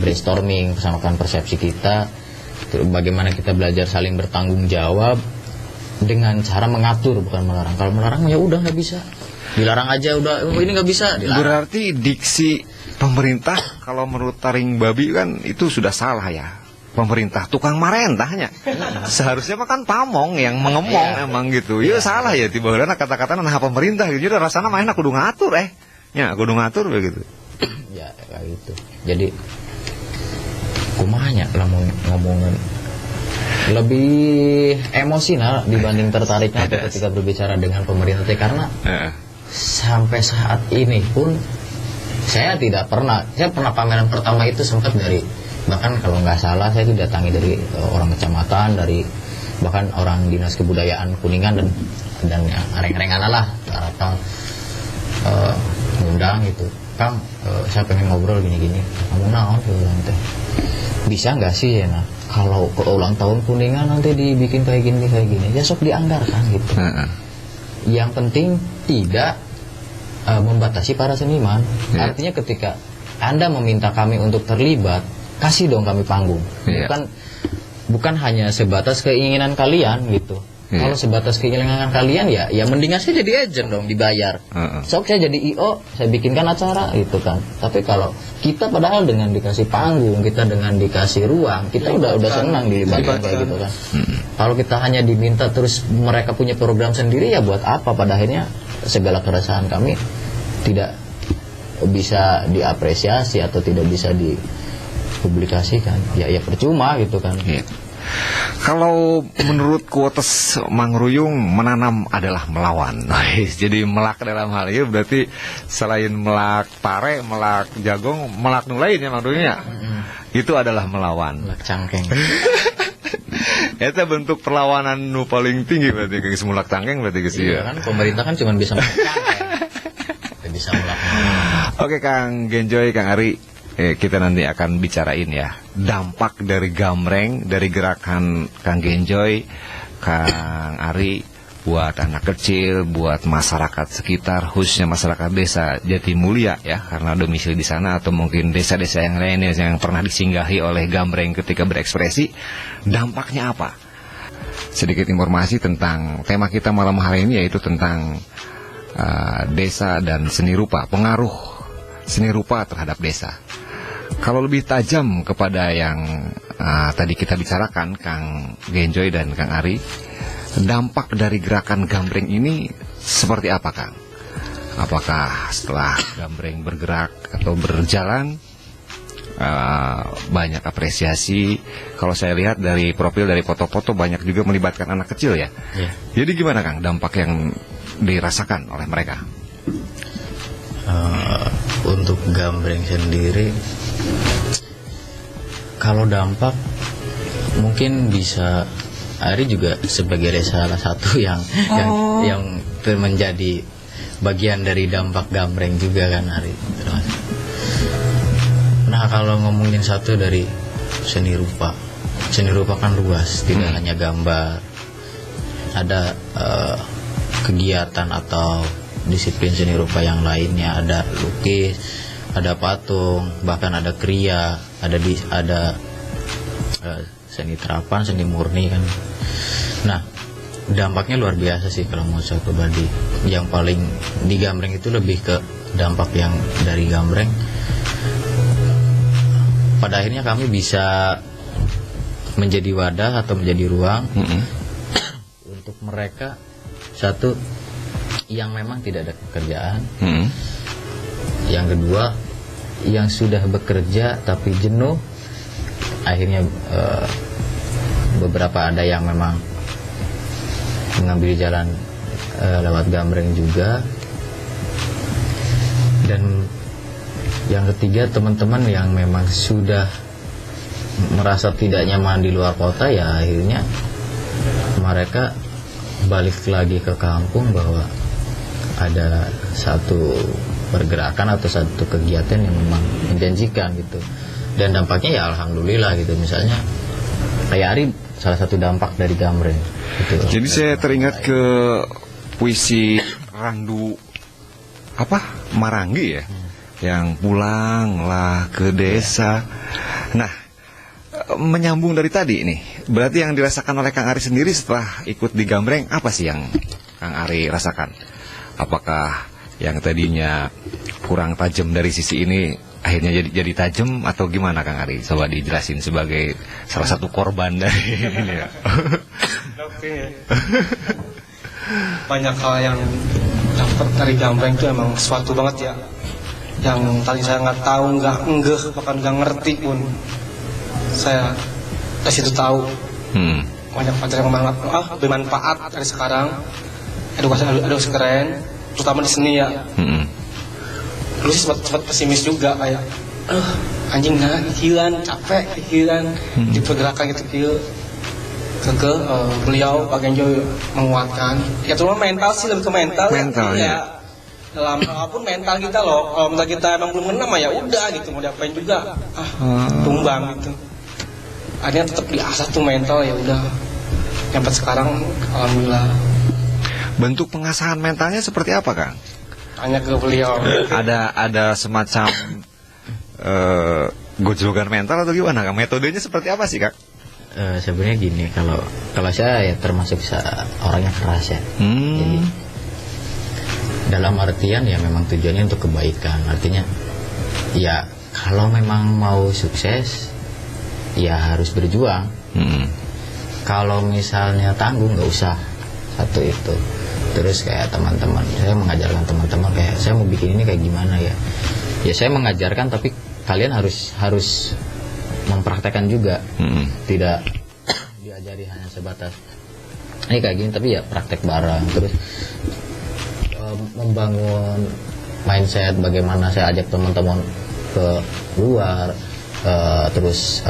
brainstorming, persamakan persepsi kita, bagaimana kita belajar saling bertanggung jawab dengan cara mengatur, bukan melarang. Kalau melarang ya udah nggak bisa, dilarang aja udah, ini nggak bisa. Dilarang. Berarti diksi pemerintah kalau menurut Taring Babi kan itu sudah salah ya. Pemerintah tukang marentahnya. Seharusnya mah kan pamong yang mengemong emang gitu. Ya salah ya tiba-tiba kata-kata nah pemerintah gitu. Jadi rasanya mah enak kudu ngatur ya kudu ngatur begitu. Ya kayak gitu. Jadi kumanya lah ngomongin lebih emosional dibanding tertariknya ketika berbicara dengan pemerintah, karena sampai saat ini pun saya pernah pameran pertama itu sempat dari, bahkan kalau nggak salah saya itu datangi dari orang kecamatan, dari bahkan orang dinas kebudayaan Kuningan dan yang areng-arengan lah rata ngundang gitu, Kang saya pengen ngobrol gini-gini, kamu naon teh bisa nggak sih ya, nah kalau ke ulang tahun Kuningan nanti dibikin kayak gini ya sok dianggarkan gitu. Yang penting tidak membatasi para seniman. Artinya ketika Anda meminta kami untuk terlibat, kasih dong kami panggung. Bukan hanya sebatas keinginan kalian gitu. Kalau sebatas keinginan kalian ya mendingan saya jadi agent dong, dibayar. Sok saya jadi IO, saya bikinkan acara gitu kan. Tapi kalau kita padahal dengan dikasih panggung, kita dengan dikasih ruang, kita udah senang dilibatkan kayak gitu kan. Kalau kita hanya diminta terus mereka punya program sendiri, ya buat apa? Pada akhirnya segala keresahan kami tidak bisa diapresiasi atau tidak bisa dipublikasikan. Ya percuma gitu kan. Kalau menurut quotes Mang Ruyung, menanam adalah melawan. Jadi melak dalam hal ini berarti selain melak pare, melak jagong, melak nu lain ya Mang Ruyung ya. Itu adalah melawan. Melak cangkeng. Itu bentuk perlawanan nu paling tinggi berarti ke mulak cangkeng berarti ke Iya kan pemerintah kan cuma bisa melak cangkeng. Tidak bisa melak. Oke Kang Genjoy, Kang Ari, kita nanti akan bicarain ya dampak dari gambreng, dari gerakan Kang Genjoy, Kang Ari buat anak kecil, buat masyarakat sekitar, khususnya masyarakat desa Jatimulya ya, karena domisili di sana, atau mungkin desa-desa yang lainnya yang pernah disinggahi oleh gambreng ketika berekspresi, dampaknya apa? Sedikit informasi tentang tema kita malam hari ini, yaitu tentang desa dan seni rupa, pengaruh seni rupa terhadap desa. Kalau lebih tajam kepada yang tadi kita bicarakan, Kang Genjoy dan Kang Ari, dampak dari gerakan gambreng ini seperti apa, Kang? Apakah setelah gambreng bergerak atau berjalan banyak apresiasi? Kalau saya lihat dari profil, dari foto-foto, banyak juga melibatkan anak kecil ya. Jadi gimana Kang dampak yang dirasakan oleh mereka? Untuk gambreng sendiri, kalau dampak mungkin bisa Ari juga sebagai salah satu yang menjadi bagian dari dampak gambreng juga kan Ari. Nah kalau ngomongin satu dari seni rupa kan luas, tidak hanya gambar, ada kegiatan atau disiplin seni rupa yang lainnya, ada lukis, ada patung, bahkan ada kriya, ada seni terapan, seni murni kan. Nah dampaknya luar biasa sih kalau mau saya pribadi. Yang paling di gambreng itu lebih ke dampak yang dari gambreng, pada akhirnya kami bisa menjadi wadah atau menjadi ruang untuk mereka, satu yang memang tidak ada pekerjaan, yang kedua yang sudah bekerja tapi jenuh, akhirnya beberapa ada yang memang mengambil jalan lewat gambreng juga. Dan yang ketiga teman-teman yang memang sudah merasa tidak nyaman di luar kota, ya akhirnya mereka balik lagi ke kampung bahwa ada satu pergerakan atau satu kegiatan yang memang menjanjikan gitu. Dan dampaknya ya alhamdulillah gitu. Misalnya kayak Ari salah satu dampak dari gambreng gitu. Jadi saya teringat ke puisi Randu Marangi ya, yang pulanglah ke desa. Nah, menyambung dari tadi nih, berarti yang dirasakan oleh Kang Ari sendiri setelah ikut di gambreng, apa sih yang Kang Ari rasakan? Apakah yang tadinya kurang tajam dari sisi ini akhirnya jadi tajam, atau gimana Kang Ari? Coba dijelasin sebagai salah satu korban dari ini ya. Banyak hal yang dapat dari gambreng itu emang sesuatu banget ya, yang tadi saya nggak tahu, nggak ngeh, bahkan nggak ngerti pun saya dari situ tahu. Banyak pelajaran yang bermanfaat dari sekarang. Edukasi keren, terutama di seni ya. Dulu sih sempat pesimis juga, kayak anjing nah hilang, capek hilang di pergerakan gitu. Beliau bagian juga menguatkan. Ya cuma mental sih, lebih ke mental ya. Dalam apapun mental kita loh. Kalau mental kita emang belum kena ya udah gitu, mau diapain juga tumbang gitu. Akhirnya tetap diasah tuh mental, ya udah. Sampai sekarang alhamdulillah. Bentuk pengasahan mentalnya seperti apa Kang? Tanya ke beliau. Ada semacam gojlogan mental atau gimana Kang? Metodenya seperti apa sih Kang? Sebenarnya gini, kalau saya ya termasuk orangnya keras ya. Jadi dalam artian ya memang tujuannya untuk kebaikan. Artinya ya kalau memang mau sukses ya harus berjuang. Kalau misalnya tanggung nggak usah, satu itu. Terus kayak teman-teman, saya mengajarkan teman-teman kayak saya mau bikin ini kayak gimana ya. Ya saya mengajarkan, tapi kalian harus mempraktekkan juga. Tidak diajari hanya sebatas ini kayak gini, tapi ya praktek bareng. Terus membangun mindset, bagaimana saya ajak teman-teman ke luar, terus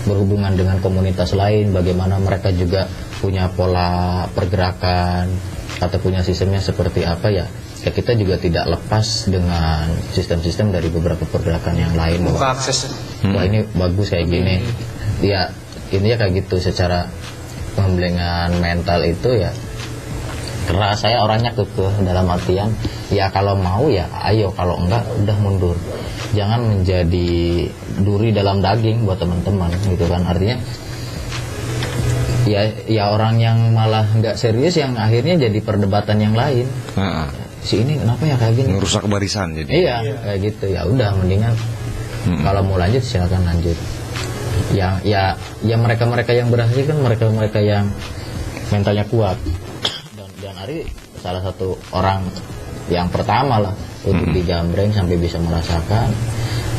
berhubungan dengan komunitas lain, bagaimana mereka juga punya pola pergerakan atau punya sistemnya seperti apa ya. Kita juga tidak lepas dengan sistem-sistem dari beberapa pergerakan yang lain. Buka akses. Wah ini bagus kayak gini. Ya ini ya kayak gitu. Secara pembelian mental itu ya keras. Saya orangnya kekeh dalam artian ya kalau mau ya ayo, kalau enggak udah mundur. Jangan menjadi duri dalam daging buat teman-teman gitu kan. Artinya ya orang yang malah nggak serius yang akhirnya jadi perdebatan yang lain. Si ini kenapa ya kayak gini? Merusak barisan jadi. Iya kayak gitu. Ya udah mendingan kalau mau lanjut silakan lanjut. Ya mereka yang berhasil kan mereka yang mentalnya kuat. Dan Ari salah satu orang yang pertama lah untuk di gambreng sampai bisa merasakan.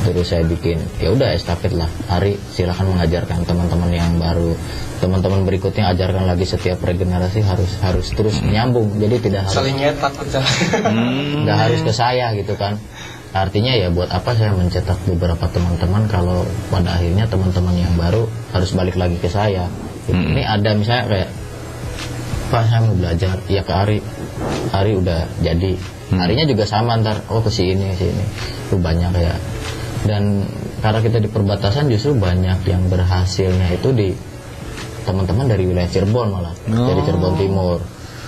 Terus saya bikin ya udah estafet lah. Ari silakan mengajarkan teman-teman yang baru, teman-teman berikutnya ajarkan lagi. Setiap regenerasi harus terus menyambung. Jadi tidak harus saling nyetak kita. nggak harus ke saya gitu kan. artinya ya buat apa saya mencetak beberapa teman-teman kalau pada akhirnya teman-teman yang baru harus balik lagi ke saya. Ini ada misalnya kayak, Pak saya mau belajar, ya ke Ari udah jadi, Arinya juga sama ntar, oh ke sini itu banyak ya. Dan karena kita di perbatasan justru banyak yang berhasilnya itu di teman-teman dari wilayah Cirebon malah, dari Cirebon Timur.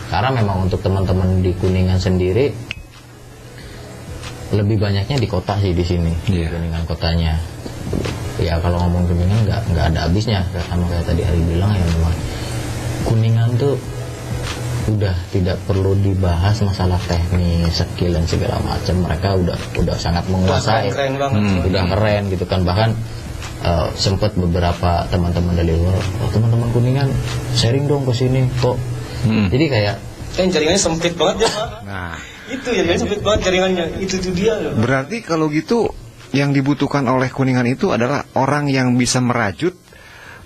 Karena memang untuk teman-teman di Kuningan sendiri lebih banyaknya di kota sih di sini, Kuningan kotanya. Ya kalau ngomong Kuningan nggak ada habisnya, sama kayak tadi Ari bilang ya, memang Kuningan tuh udah tidak perlu dibahas masalah teknis, skill dan segala macam. Mereka udah sangat menguasai, udah keren gitu kan. Bahkan sempat beberapa teman-teman dari luar, teman-teman Kuningan sharing dong ke sini kok. Jadi kayak jaringannya sempit banget ya Pak. Nah, Itu jaringannya sempit banget jaringannya. Itu dia loh. berarti kalau gitu yang dibutuhkan oleh Kuningan itu adalah orang yang bisa merajut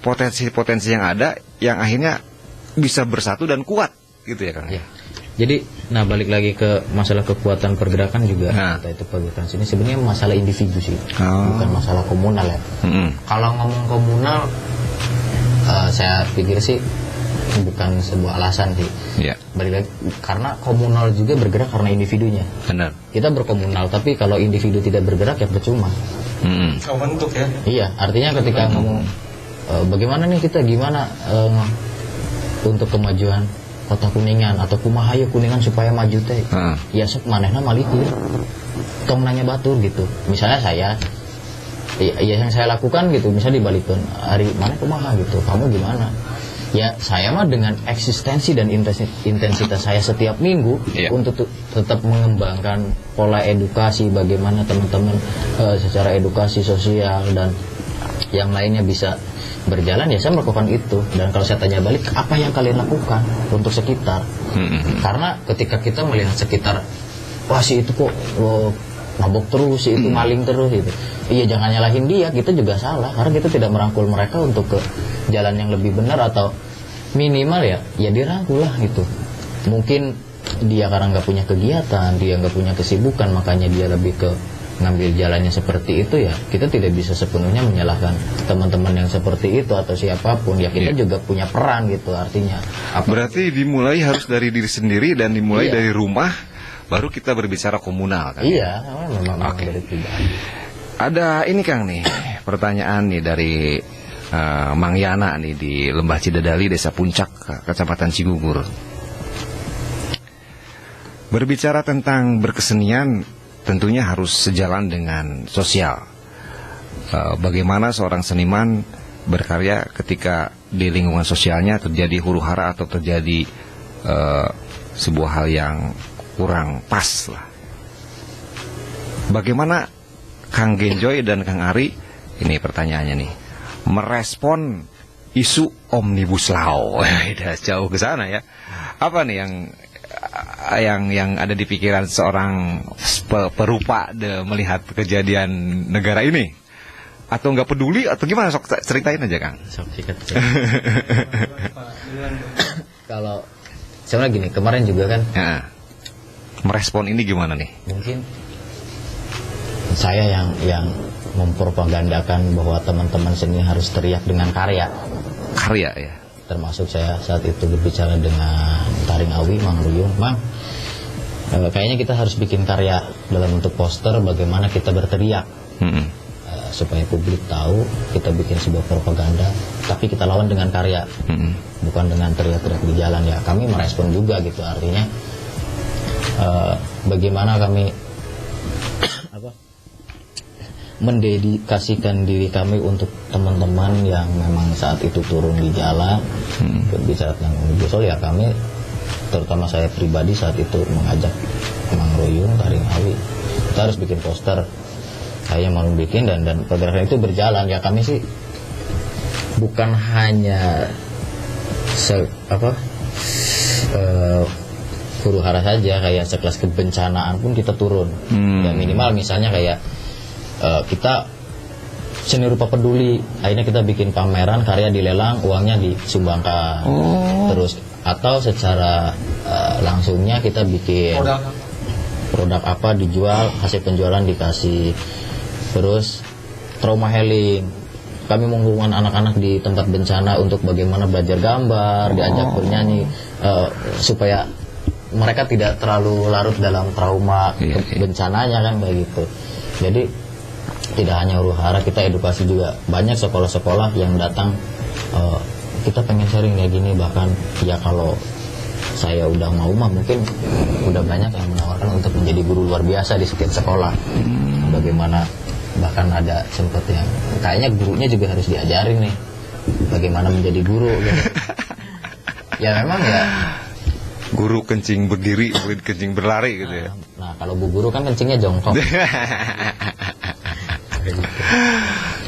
potensi-potensi yang ada, yang akhirnya bisa bersatu dan kuat, gitu ya Kang? ya. Jadi, nah balik lagi ke masalah kekuatan pergerakan juga. Kita itu pergerakan sini sebenarnya masalah individu sih, bukan masalah komunal ya. Kalau ngomong komunal, saya pikir sih bukan sebuah alasan sih. Balik lagi, karena komunal juga bergerak karena individunya. Benar. Kita berkomunal, tapi kalau individu tidak bergerak ya percuma. Kau bentuk ya. Iya, artinya ketika ngomong bagaimana nih kita gimana untuk kemajuan kota Kuningan atau kumaha Kuningan supaya maju teh. Ya sok manehna malikir. Tong nanya batur gitu. Misalnya saya yang saya lakukan gitu, misalnya dibalikkan, Ari mana kumaha gitu, kamu gimana? Ya saya mah dengan eksistensi dan intensitas saya setiap minggu untuk tetap mengembangkan pola edukasi, bagaimana teman-teman secara edukasi sosial dan yang lainnya bisa berjalan, ya saya melakukan itu. Dan kalau saya tanya balik, apa yang kalian lakukan untuk sekitar? Karena ketika kita melihat sekitar, wah si itu kok mabok terus, si itu maling terus gitu. Iya, jangan nyalahin dia, kita juga salah karena kita tidak merangkul mereka untuk ke jalan yang lebih benar, atau minimal ya dirangkul lah gitu. Mungkin dia karena nggak punya kegiatan, dia nggak punya kesibukan, makanya dia lebih ke ngambil jalannya seperti itu. Ya kita tidak bisa sepenuhnya menyalahkan teman-teman yang seperti itu atau siapapun. Ya kita juga punya peran gitu, artinya berarti dimulai harus dari diri sendiri dan dimulai dari rumah, baru kita berbicara komunal kan? Iya, memang dari pribadi. Ada ini Kang nih, pertanyaan nih dari Mang Yana nih di Lembah Cidadali, Desa Puncak, Kecamatan Cigugur. Berbicara tentang berkesenian tentunya harus sejalan dengan sosial. Bagaimana seorang seniman berkarya ketika di lingkungan sosialnya terjadi huru-hara atau terjadi sebuah hal yang kurang pas lah. Bagaimana Kang Genjoy dan Kang Ari, ini pertanyaannya nih, merespon isu Omnibus Law? Udah jauh ke sana ya. Apa nih yang ada di pikiran seorang perupa melihat kejadian negara ini? Atau nggak peduli atau gimana? Sok ceritain aja Kang. Sok sikat. Kalau sebenarnya gini, kemarin juga kan merespon ini gimana nih? Mungkin saya yang mempropagandakan bahwa teman-teman seni harus teriak dengan karya ya. Termasuk saya saat itu berbicara dengan Taring Awi, Mang Ruyung, Mang, kayaknya kita harus bikin karya dalam bentuk poster, bagaimana kita berteriak supaya publik tahu kita bikin sebuah propaganda, tapi kita lawan dengan karya, bukan dengan teriak-teriak di jalan. Ya kami merespon juga gitu, artinya bagaimana kami mendedikasikan diri kami untuk teman-teman yang memang saat itu turun di jalan berbicara tentang Omnibus Law. Ya kami, terutama saya pribadi saat itu mengajak Mang Ruyung, Taring Awi, kita harus bikin poster. Saya mau bikin dan pergerakan itu berjalan. Ya kami sih bukan hanya huru-hara saja, kayak sekelas kebencanaan pun kita turun. Ya minimal misalnya kayak kita seni rupa peduli, akhirnya kita bikin pameran, karya dilelang, uangnya disumbangkan. Terus atau secara langsungnya kita bikin produk apa dijual, hasil penjualan dikasih. Terus trauma healing, kami menghubungkan anak-anak di tempat bencana untuk bagaimana belajar gambar, diajak bernyanyi, supaya mereka tidak terlalu larut dalam trauma bencananya kan kayak gitu. Jadi tidak hanya huru hara, kita edukasi juga. Banyak sekolah-sekolah yang datang, kita pengen sharing kayak gini, bahkan ya kalau saya udah mau mah mungkin udah banyak yang menawarkan untuk menjadi guru luar biasa di setiap sekolah. Bagaimana, bahkan ada sempat yang kayaknya gurunya juga harus diajarin nih bagaimana menjadi guru gitu. Ya memang ya, Guru kencing berdiri, murid kencing berlari gitu ya. nah kalau bu guru kan kencingnya jongkok.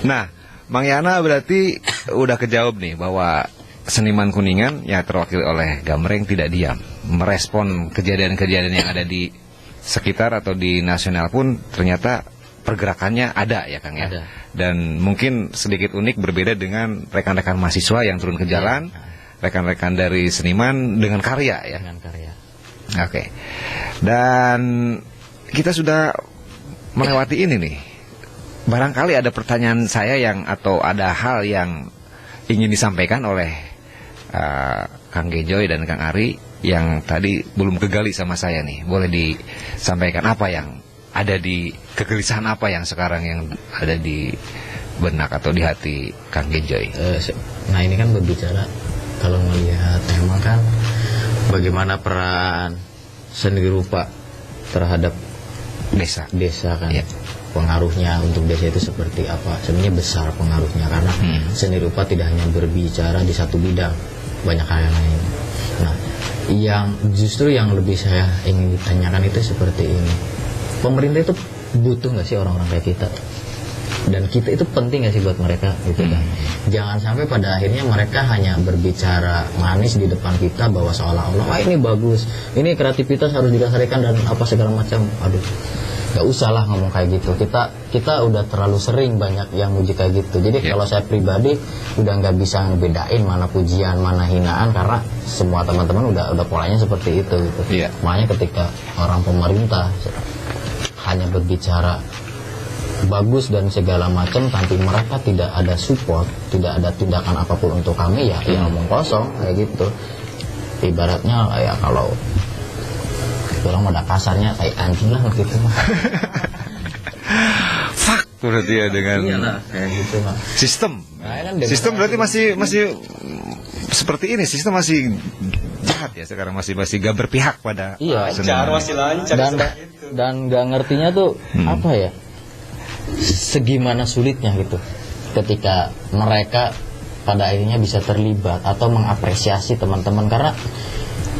Nah, Mang Yana berarti udah kejawab nih bahwa seniman Kuningan ya terwakili oleh Gamreng tidak diam, merespon kejadian-kejadian yang ada di sekitar atau di nasional pun ternyata pergerakannya ada ya Kang ya. Ada. Dan mungkin sedikit unik berbeda dengan rekan-rekan mahasiswa yang turun ke jalan, rekan-rekan dari seniman dengan karya ya. Dengan karya. Oke. Dan kita sudah melewati ini nih. Barangkali ada pertanyaan saya yang atau ada hal yang ingin disampaikan oleh Kang Gejoy dan Kang Ari yang tadi belum kegali sama saya nih. Boleh disampaikan apa yang ada di kegelisahan apa yang sekarang yang ada di benak atau di hati Kang Gejoy? Nah ini kan berbicara kalau melihat memang kan bagaimana peran seni rupa terhadap desa kan. Ya. Pengaruhnya untuk desa itu seperti apa? Sebenarnya besar pengaruhnya karena seni rupa tidak hanya berbicara di satu bidang, banyak hal yang lain. Nah, yang justru yang lebih saya ingin ditanyakan itu seperti ini. Pemerintah itu butuh nggak sih orang-orang kayak kita? Dan kita itu penting nggak sih buat mereka gitu kan? Jangan sampai pada akhirnya mereka hanya berbicara manis di depan kita bahwa seolah-olah wah ini bagus, ini kreativitas harus dilestarikan dan apa segala macam. Aduh, nggak usah lah ngomong kayak gitu. Kita udah terlalu sering banyak yang muji kayak gitu. Jadi kalau saya pribadi udah nggak bisa ngebedain mana pujian mana hinaan karena semua teman-teman udah polanya seperti itu gitu. Makanya ketika orang pemerintah hanya berbicara bagus dan segala macam tapi mereka tidak ada support, tidak ada tindakan apapun untuk kami ya ngomong kosong kayak gitu. Ibaratnya ya kalau orang udah kasarnya kayak anjing lah gitu mah. Fuck berarti ya dengan kayak gitu mah. Sistem. Sistem berarti masih seperti ini, sistem masih jahat ya sekarang, masih gak berpihak pada lancar, masih lancar dan gak ngertinya tuh apa ya, segimana sulitnya gitu ketika mereka pada akhirnya bisa terlibat atau mengapresiasi teman-teman. Karena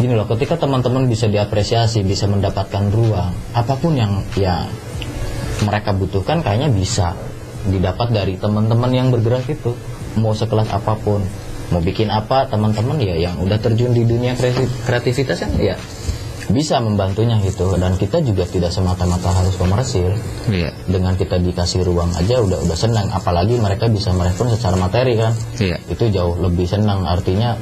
gini loh, ketika teman-teman bisa diapresiasi, bisa mendapatkan ruang, apapun yang mereka butuhkan kayaknya bisa didapat dari teman-teman yang bergerak itu. Mau sekelas apapun, mau bikin apa, teman-teman ya yang udah terjun di dunia kreativitas kan ya bisa membantunya gitu. Dan kita juga tidak semata-mata harus komersil. Dengan kita dikasih ruang aja udah senang. Apalagi mereka bisa merespon secara materi kan. Itu jauh lebih senang. Artinya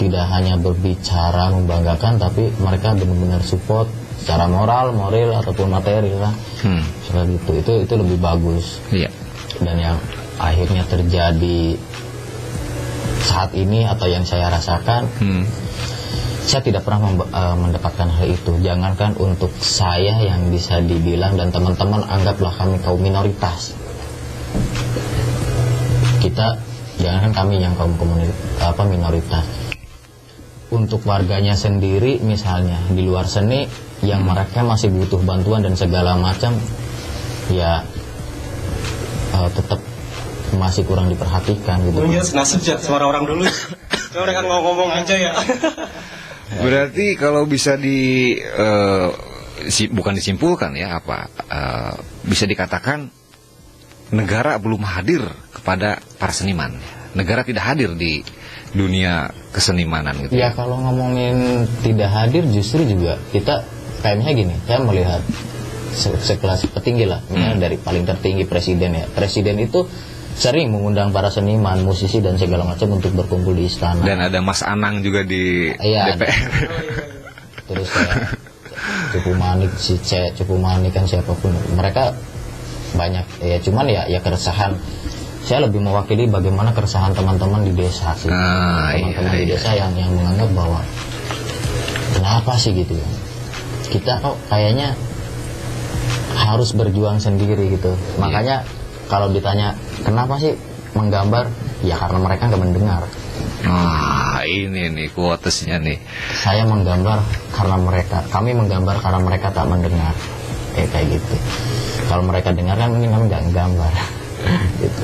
tidak hanya berbicara membanggakan, tapi mereka benar-benar support secara moral ataupun materi kan. Seperti itu lebih bagus. Dan yang akhirnya terjadi saat ini atau yang saya rasakan, saya tidak pernah mendapatkan hal itu. Jangankan untuk saya yang bisa dibilang dan teman-teman anggaplah kami kaum minoritas. Jangankan kami yang kaum minoritas. Untuk warganya sendiri misalnya di luar seni yang mereka masih butuh bantuan dan segala macam ya tetap masih kurang diperhatikan gitu. Nasib ya suara orang dulu. Mereka ngomong aja ya. Berarti kalau bisa bukan disimpulkan ya bisa dikatakan negara belum hadir kepada para seniman. Negara tidak hadir di dunia kesenimanan gitu. Ya kalau ngomongin tidak hadir justru juga kita kayaknya gini, saya melihat sekelas petinggi lah, misalnya dari paling tertinggi presiden ya. Presiden itu sering mengundang para seniman, musisi dan segala macam untuk berkumpul di istana. Dan ada Mas Anang juga di DPR. Terus kayak Cupu Manik, si C, Cupu Manik kan siapapun mereka banyak ya, cuman ya keresahan saya lebih mewakili bagaimana keresahan teman-teman di desa sih. Teman-teman di desa yang menganggap bahwa kenapa sih gitu ya, kita kok kayaknya harus berjuang sendiri gitu. Makanya kalau ditanya kenapa sih menggambar, ya karena mereka nggak mendengar. Ini nih quotesnya nih. Saya menggambar karena mereka, kami menggambar karena mereka tak mendengar. Kayak gitu. Kalau mereka dengar kan mungkin kami nggak nggambar. Gitu.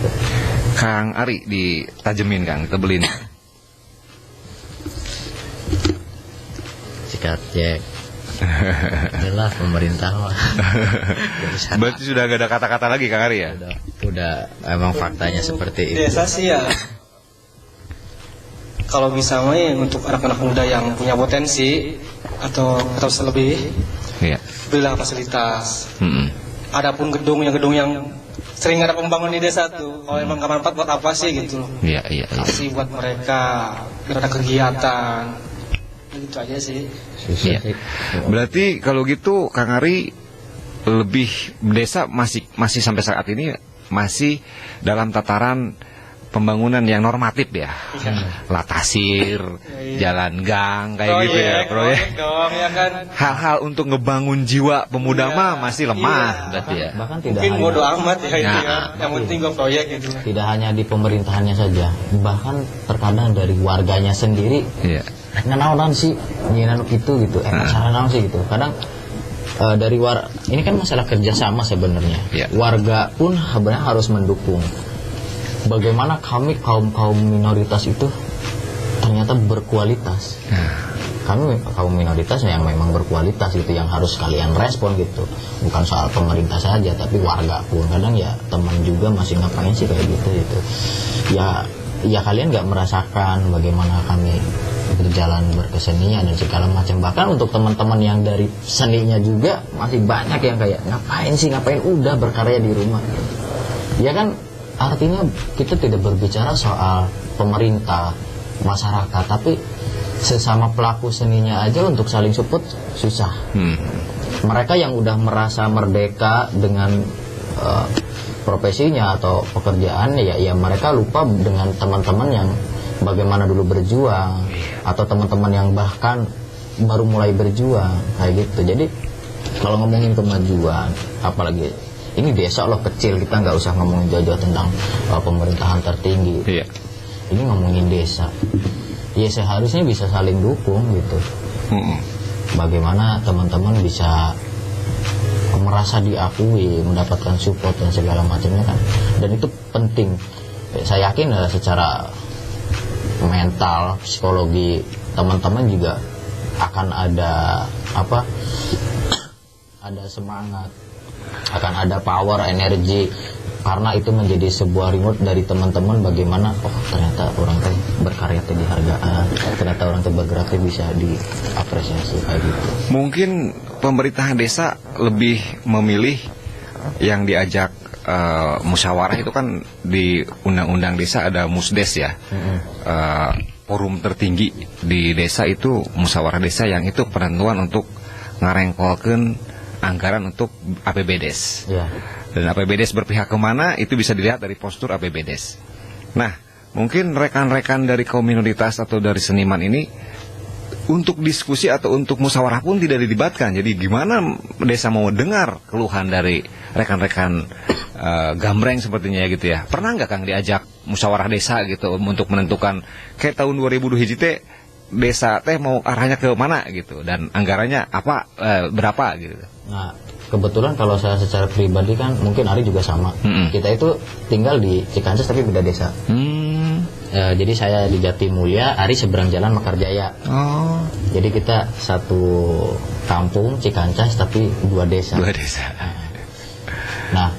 Kang Ari ditajemin Kang, tebelin. Sikat Jack. Jelas pemerintah mah. Berarti sudah gak ada kata-kata lagi Kang Ari ya? Udah emang faktanya seperti itu. Desa sih ya, kalau bisa main untuk anak-anak muda yang punya potensi atau selebih, berilah fasilitas. Adapun gedung yang sering ada pembangunan di desa tuh, kalau emang gak manfaat buat apa sih gitu loh. Kasih buat mereka biar ada kegiatan. Gitu aja sih. Berarti kalau gitu Kang Ari lebih desa masih sampai saat ini masih dalam tataran pembangunan yang normatif ya, latasir, jalan gang kayak gitu ya, proyek. Dong, ya kan. Hal-hal untuk ngebangun jiwa pemuda mah masih lemah, berarti ya. Bahkan tidak Mungkin hanya, bodo amat ya itu ya. Yang penting gue proyek gitu. Tidak hanya di pemerintahannya saja, bahkan terkadang dari warganya sendiri. Naon sih, nyinan itu gitu, masalah naon sih gitu. Kadang dari ini kan masalah kerjasama sebenarnya. Warga pun sebenarnya harus mendukung. Bagaimana kami kaum minoritas itu ternyata berkualitas. Kami kaum minoritas yang memang berkualitas gitu, yang harus kalian respon gitu. Bukan soal pemerintah saja, tapi warga pun kadang ya teman juga masih ngapain sih kayak gitu. Ya kalian nggak merasakan bagaimana kami berjalan berkesenian dan segala macam. Bahkan untuk teman-teman yang dari seninya juga masih banyak yang kayak ngapain udah berkarya di rumah. Ya kan, artinya kita tidak berbicara soal pemerintah, masyarakat, tapi sesama pelaku seninya aja untuk saling support susah. Mereka yang udah merasa merdeka dengan profesinya atau pekerjaannya, ya mereka lupa dengan teman-teman yang bagaimana dulu berjuang, atau teman-teman yang bahkan baru mulai berjuang kayak gitu. Jadi kalau ngomongin kemajuan, apalagi ini desa loh kecil, kita nggak usah ngomongin jauh-jauh tentang pemerintahan tertinggi. Ini ngomongin desa, ya seharusnya bisa saling dukung gitu. Bagaimana teman-teman bisa merasa diakui, mendapatkan support dan segala macamnya kan. Dan itu penting. Saya yakin secara mental, psikologi teman-teman juga akan ada ada semangat, akan ada power, energi, karena itu menjadi sebuah reward dari teman-teman. Bagaimana ternyata orang teh berkarya teh dihargaan, ternyata orang teh bergerak teh bisa diapresiasi kayak gitu. Mungkin pemerintahan desa lebih memilih yang diajak musyawarah. Itu kan di undang-undang desa ada musdes ya. Forum tertinggi di desa itu musyawarah desa, yang itu penentuan untuk ngarengkolkeun anggaran untuk APBDes. Dan APBDes berpihak kemana itu bisa dilihat dari postur APBDes. Nah, mungkin rekan-rekan dari kaum minoritas atau dari seniman ini untuk diskusi atau untuk musyawarah pun tidak dilibatkan. Jadi gimana desa mau dengar keluhan dari rekan-rekan gambreng sepertinya gitu ya. Pernah nggak Kang diajak musyawarah desa gitu untuk menentukan kayak tahun 2002 hiji teh desa teh mau arahnya ke mana gitu, dan anggarannya apa, berapa gitu. Nah, kebetulan kalau saya secara pribadi kan, mungkin Ari juga sama. Kita itu tinggal di Cikancas tapi beda desa. Jadi saya di Jatimulya, Ari seberang jalan Mekarjaya. Jadi kita satu kampung Cikancas tapi dua desa. Nah,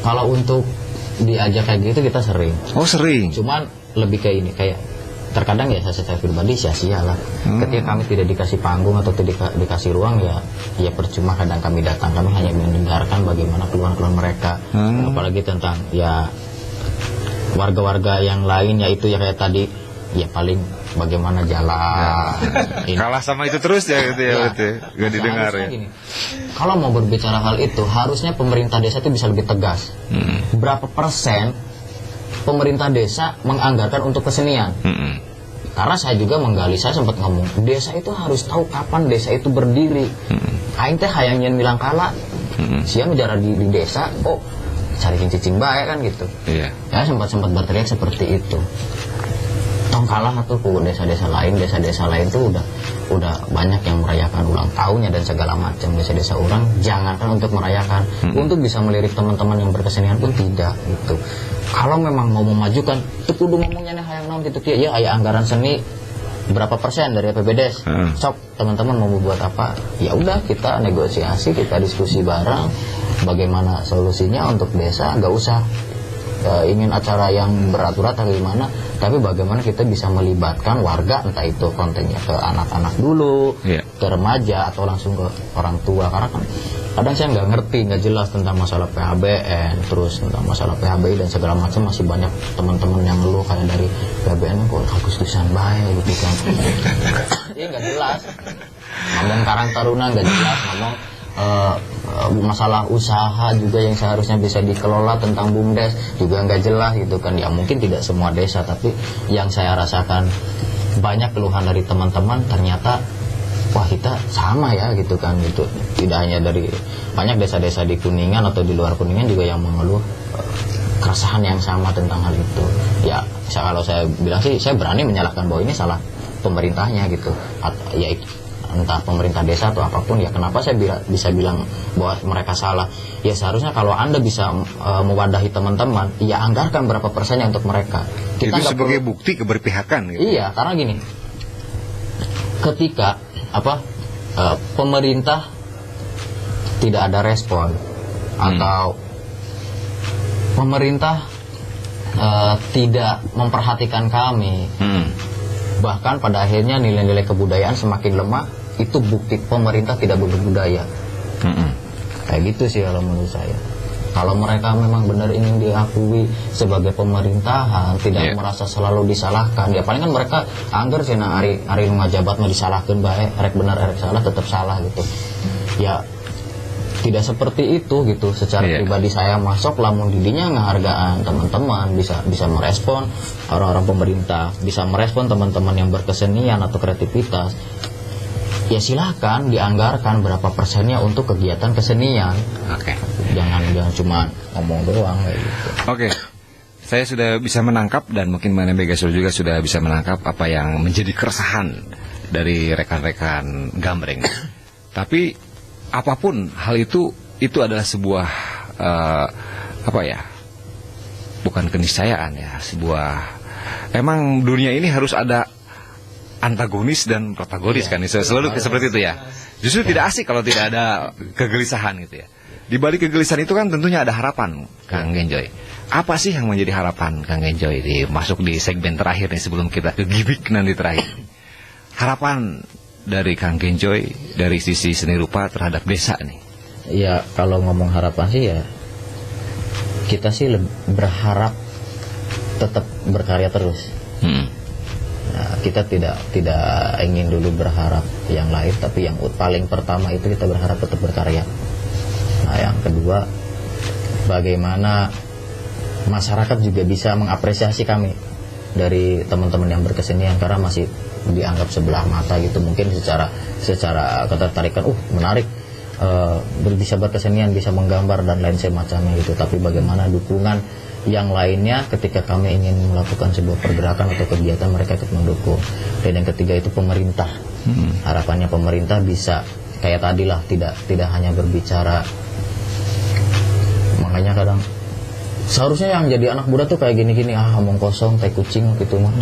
kalau untuk diajak kayak gitu kita sering. Sering. Cuman lebih kayak ini, kayak terkadang ya saya secara pribadi sia-sia lah. Ketika kami tidak dikasih panggung atau tidak dikasih ruang, ya percuma kadang kami datang. Kami hanya mendengarkan bagaimana keluhan-keluhan mereka. Apalagi tentang ya warga-warga yang lain, yaitu ya kayak tadi ya paling bagaimana jalan. Ini. Kalah sama itu terus ya gitu ya, nggak didengar ya. Gini, kalau mau berbicara hal itu, harusnya pemerintah desa itu bisa lebih tegas. Berapa persen pemerintah desa menganggarkan untuk kesenian? Karena saya juga menggali, saya sempat ngomong, desa itu harus tahu kapan desa itu berdiri. Aing teh hayang nyen bilang kala, sia menjara di desa, oh cari cicing bae kan gitu. Iya. Ya sempat berteriak seperti itu. Tong kalah tuh ke desa-desa lain tuh udah banyak yang merayakan ulang tahunnya dan segala macam. Desa-desa orang jangankan untuk merayakan, untuk bisa melirik teman-teman yang berkesenian pun tidak gitu. Kalau memang mau memajukan, tuh kudu ngomongnya nih hayang naon gitu ya, aya anggaran seni berapa persen dari APBD. Sok teman-teman mau buat apa? Ya udah kita negosiasi, kita diskusi bareng bagaimana solusinya untuk desa. Nggak usah ingin acara yang berat-berat atau gimana, tapi bagaimana kita bisa melibatkan warga, entah itu kontennya ke anak-anak dulu, ke remaja atau langsung ke orang tua. Karena kan kadang saya nggak ngerti, nggak jelas tentang masalah PHBN, terus tentang masalah PHBI dan segala macam. Masih banyak teman-teman yang ngeluh kayak dari PHBN kok Agustusan baik gitu kan. Ini nggak jelas. Ngomong Karang Taruna nggak jelas, ngomong masalah usaha juga yang seharusnya bisa dikelola tentang BUMDes juga nggak jelas gitu kan. Ya mungkin tidak semua desa, tapi yang saya rasakan banyak keluhan dari teman-teman, ternyata wah kita sama ya gitu kan gitu. Tidak hanya dari banyak desa-desa di Kuningan atau di luar Kuningan juga yang mengeluh keresahan yang sama tentang hal itu. Ya kalau saya bilang sih, saya berani menyalahkan bahwa ini salah pemerintahnya gitu. Ya entah pemerintah desa atau apapun, ya kenapa saya bisa bilang bahwa mereka salah. Ya seharusnya kalau Anda bisa mewadahi teman-teman, ya anggarkan berapa persennya untuk mereka. Kita itu sebagai bukti keberpihakan gitu. Iya, karena gini, ketika pemerintah tidak ada respon atau pemerintah tidak memperhatikan kami, bahkan pada akhirnya nilai-nilai kebudayaan semakin lemah, itu bukti pemerintah tidak berbudaya. Kayak gitu sih kalau menurut saya. Kalau mereka memang benar ingin diakui sebagai pemerintahan, tidak merasa selalu disalahkan, ya paling kan mereka anggar sih nah ari ngajabat mau disalahkan bae, rek benar rek salah tetap salah gitu. Ya tidak seperti itu gitu. Secara pribadi saya masuk lamun didinya ngehargaan teman-teman, bisa merespon orang-orang pemerintah, bisa merespon teman-teman yang berkesenian atau kreativitas. Ya silahkan dianggarkan berapa persennya untuk kegiatan kesenian. Jangan cuma ngomong doang kayak gitu. Saya sudah bisa menangkap, dan mungkin Mane Begasol juga sudah bisa menangkap apa yang menjadi keresahan dari rekan-rekan Gambreng. Tapi apapun hal itu adalah sebuah bukan keniscayaan ya, sebuah emang dunia ini harus ada antagonis dan protagonis kan, selalu seperti itu ya. Justru tidak asik kalau tidak ada kegelisahan gitu ya. Di balik kegelisahan itu kan tentunya ada harapan, Kang Genjoy. Apa sih yang menjadi harapan Kang Genjoy masuk di segmen terakhir nih sebelum kita ke gimmick nanti terakhir? Harapan dari Kang Genjoy dari sisi seni rupa terhadap desa nih. Ya kalau ngomong harapan sih ya, kita sih berharap tetap berkarya terus. Nah, kita tidak ingin dulu berharap yang lain, tapi yang paling pertama itu kita berharap tetap berkarya. Nah yang kedua, bagaimana masyarakat juga bisa mengapresiasi kami dari teman-teman yang berkesenian, karena masih dianggap sebelah mata gitu. Mungkin secara ketertarikan menarik, bisa berkesenian, bisa menggambar dan lain semacamnya gitu. Tapi bagaimana dukungan yang lainnya ketika kami ingin melakukan sebuah pergerakan atau kegiatan, mereka ikut mendukung. Dan yang ketiga itu pemerintah. Harapannya pemerintah bisa kayak tadi lah, tidak hanya berbicara. Makanya kadang seharusnya yang jadi anak muda tuh kayak gini-gini, omong kosong, tai kucing gitu mah.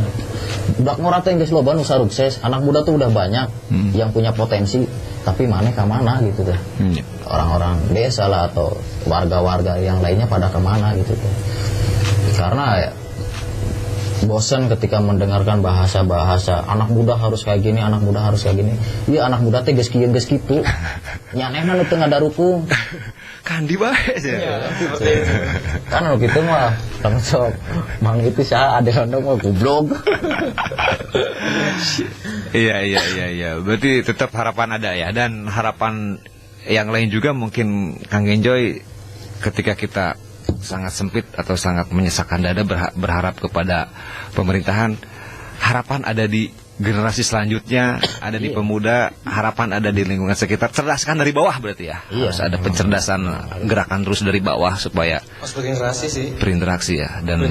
Budak ngorata yang geus loba nu sarukses, anak muda tuh udah banyak yang punya potensi, tapi mana kemana gitu dah. Orang-orang desa lah atau warga-warga yang lainnya pada kemana gitu tuh. Karena ya, bosan ketika mendengarkan bahasa-bahasa anak muda harus kayak gini, anak muda harus kayak gini. Iya, anak muda teh geus kieu geus kitu. Nyanehna nu teu ngadarukung. Kan di bae Iya, Kan lo gitu mah langsung mang itu saya ada mah goblok. Iya. Berarti tetap harapan ada ya, dan harapan yang lain juga mungkin Kang Genjoy ketika kita sangat sempit atau sangat menyesakkan dada berharap kepada pemerintahan, harapan ada di generasi selanjutnya, ada di pemuda, harapan ada di lingkungan sekitar. Cerdaskan dari bawah berarti ya. Harus ada pencerdasan, gerakan terus dari bawah supaya Pas bergenerasi sih. berinteraksi ya, dan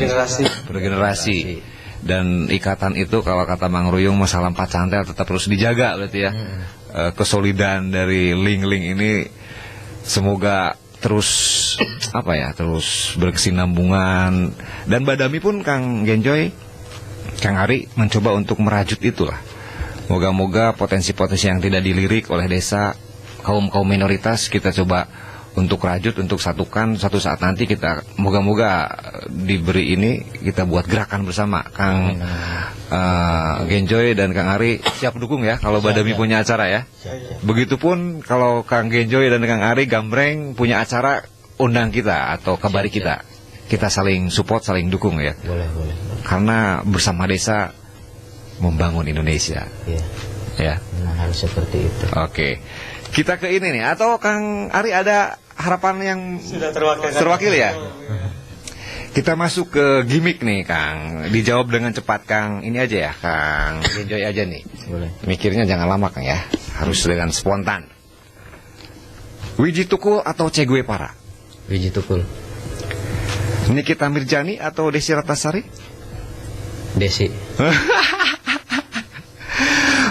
bergenerasi. Dan ikatan itu kalau kata Mang Ruyung masalah 4 santel tetap terus dijaga berarti ya. Kesolidan dari link-link ini semoga terus terus berkesinambungan. Dan Badami pun Kang Genjoy, Kang Ari mencoba untuk merajut itulah. Moga-moga potensi-potensi yang tidak dilirik oleh desa, kaum minoritas kita coba untuk rajut, untuk satukan. Suatu saat nanti kita moga-moga diberi ini, kita buat gerakan bersama. Kang Genjoy dan Kang Ari siap dukung ya kalau Badami punya acara ya. Begitupun kalau Kang Genjoy dan Kang Ari gambreng punya acara, undang kita atau kabari kita. Kita saling support, saling dukung ya. Boleh. Karena bersama desa membangun Indonesia. Iya. Ya. Memang harus seperti itu. Oke. Kita ke ini nih, atau Kang Ari ada harapan yang Sudah terwakilkan. terwakil ya? Kita masuk ke gimmick nih Kang. Dijawab dengan cepat Kang. Ini aja ya Kang Genjoy aja nih. Boleh. Mikirnya jangan lama Kang ya. Harus dengan spontan. Wiji Tukul atau Che Guevara? Wiji Tukul. Nikita Mirjani atau Desi Ratnasari? Desi.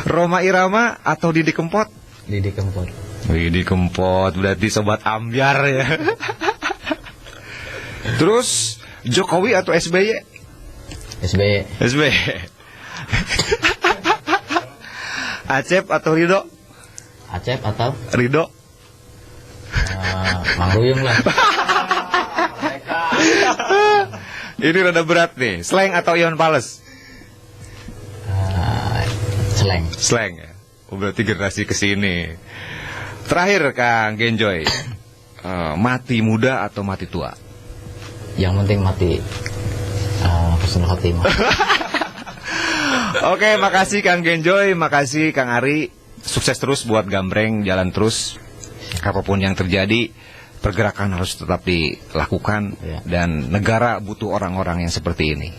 Roma Irama atau Didi Kempot? Didi Kempot. Didi Kempot berarti sobat ambyar ya. Terus Jokowi atau SBY? SBY. SBY. Acep atau Ridho? Acep atau Ridho. Mang Ruyung lah. Ini rada berat nih. Slang atau Iwan Fals? Seleng. Slang ya. Oh, berarti generasi kesini. Terakhir Kang Genjoy, mati muda atau mati tua? Yang penting mati husnul khotimah. Oke, makasih Kang Genjoy, makasih Kang Ari. Sukses terus buat gambreng, jalan terus. Apapun yang terjadi, pergerakan harus tetap dilakukan. Ya. Dan negara butuh orang-orang yang seperti ini.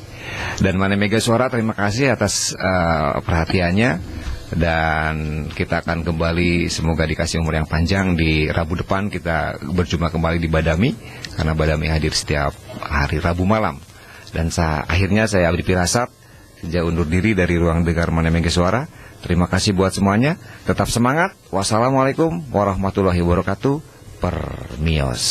Dan Mane Mega Suara, terima kasih atas perhatiannya. Dan kita akan kembali, semoga dikasih umur yang panjang. Di Rabu depan kita berjumpa kembali di Badami, karena Badami hadir setiap hari Rabu malam. Dan akhirnya saya Abdi Pirasat sejak undur diri dari ruang dengar Mane Mega Suara. Terima kasih buat semuanya. Tetap semangat. Wassalamualaikum warahmatullahi wabarakatuh. Permios.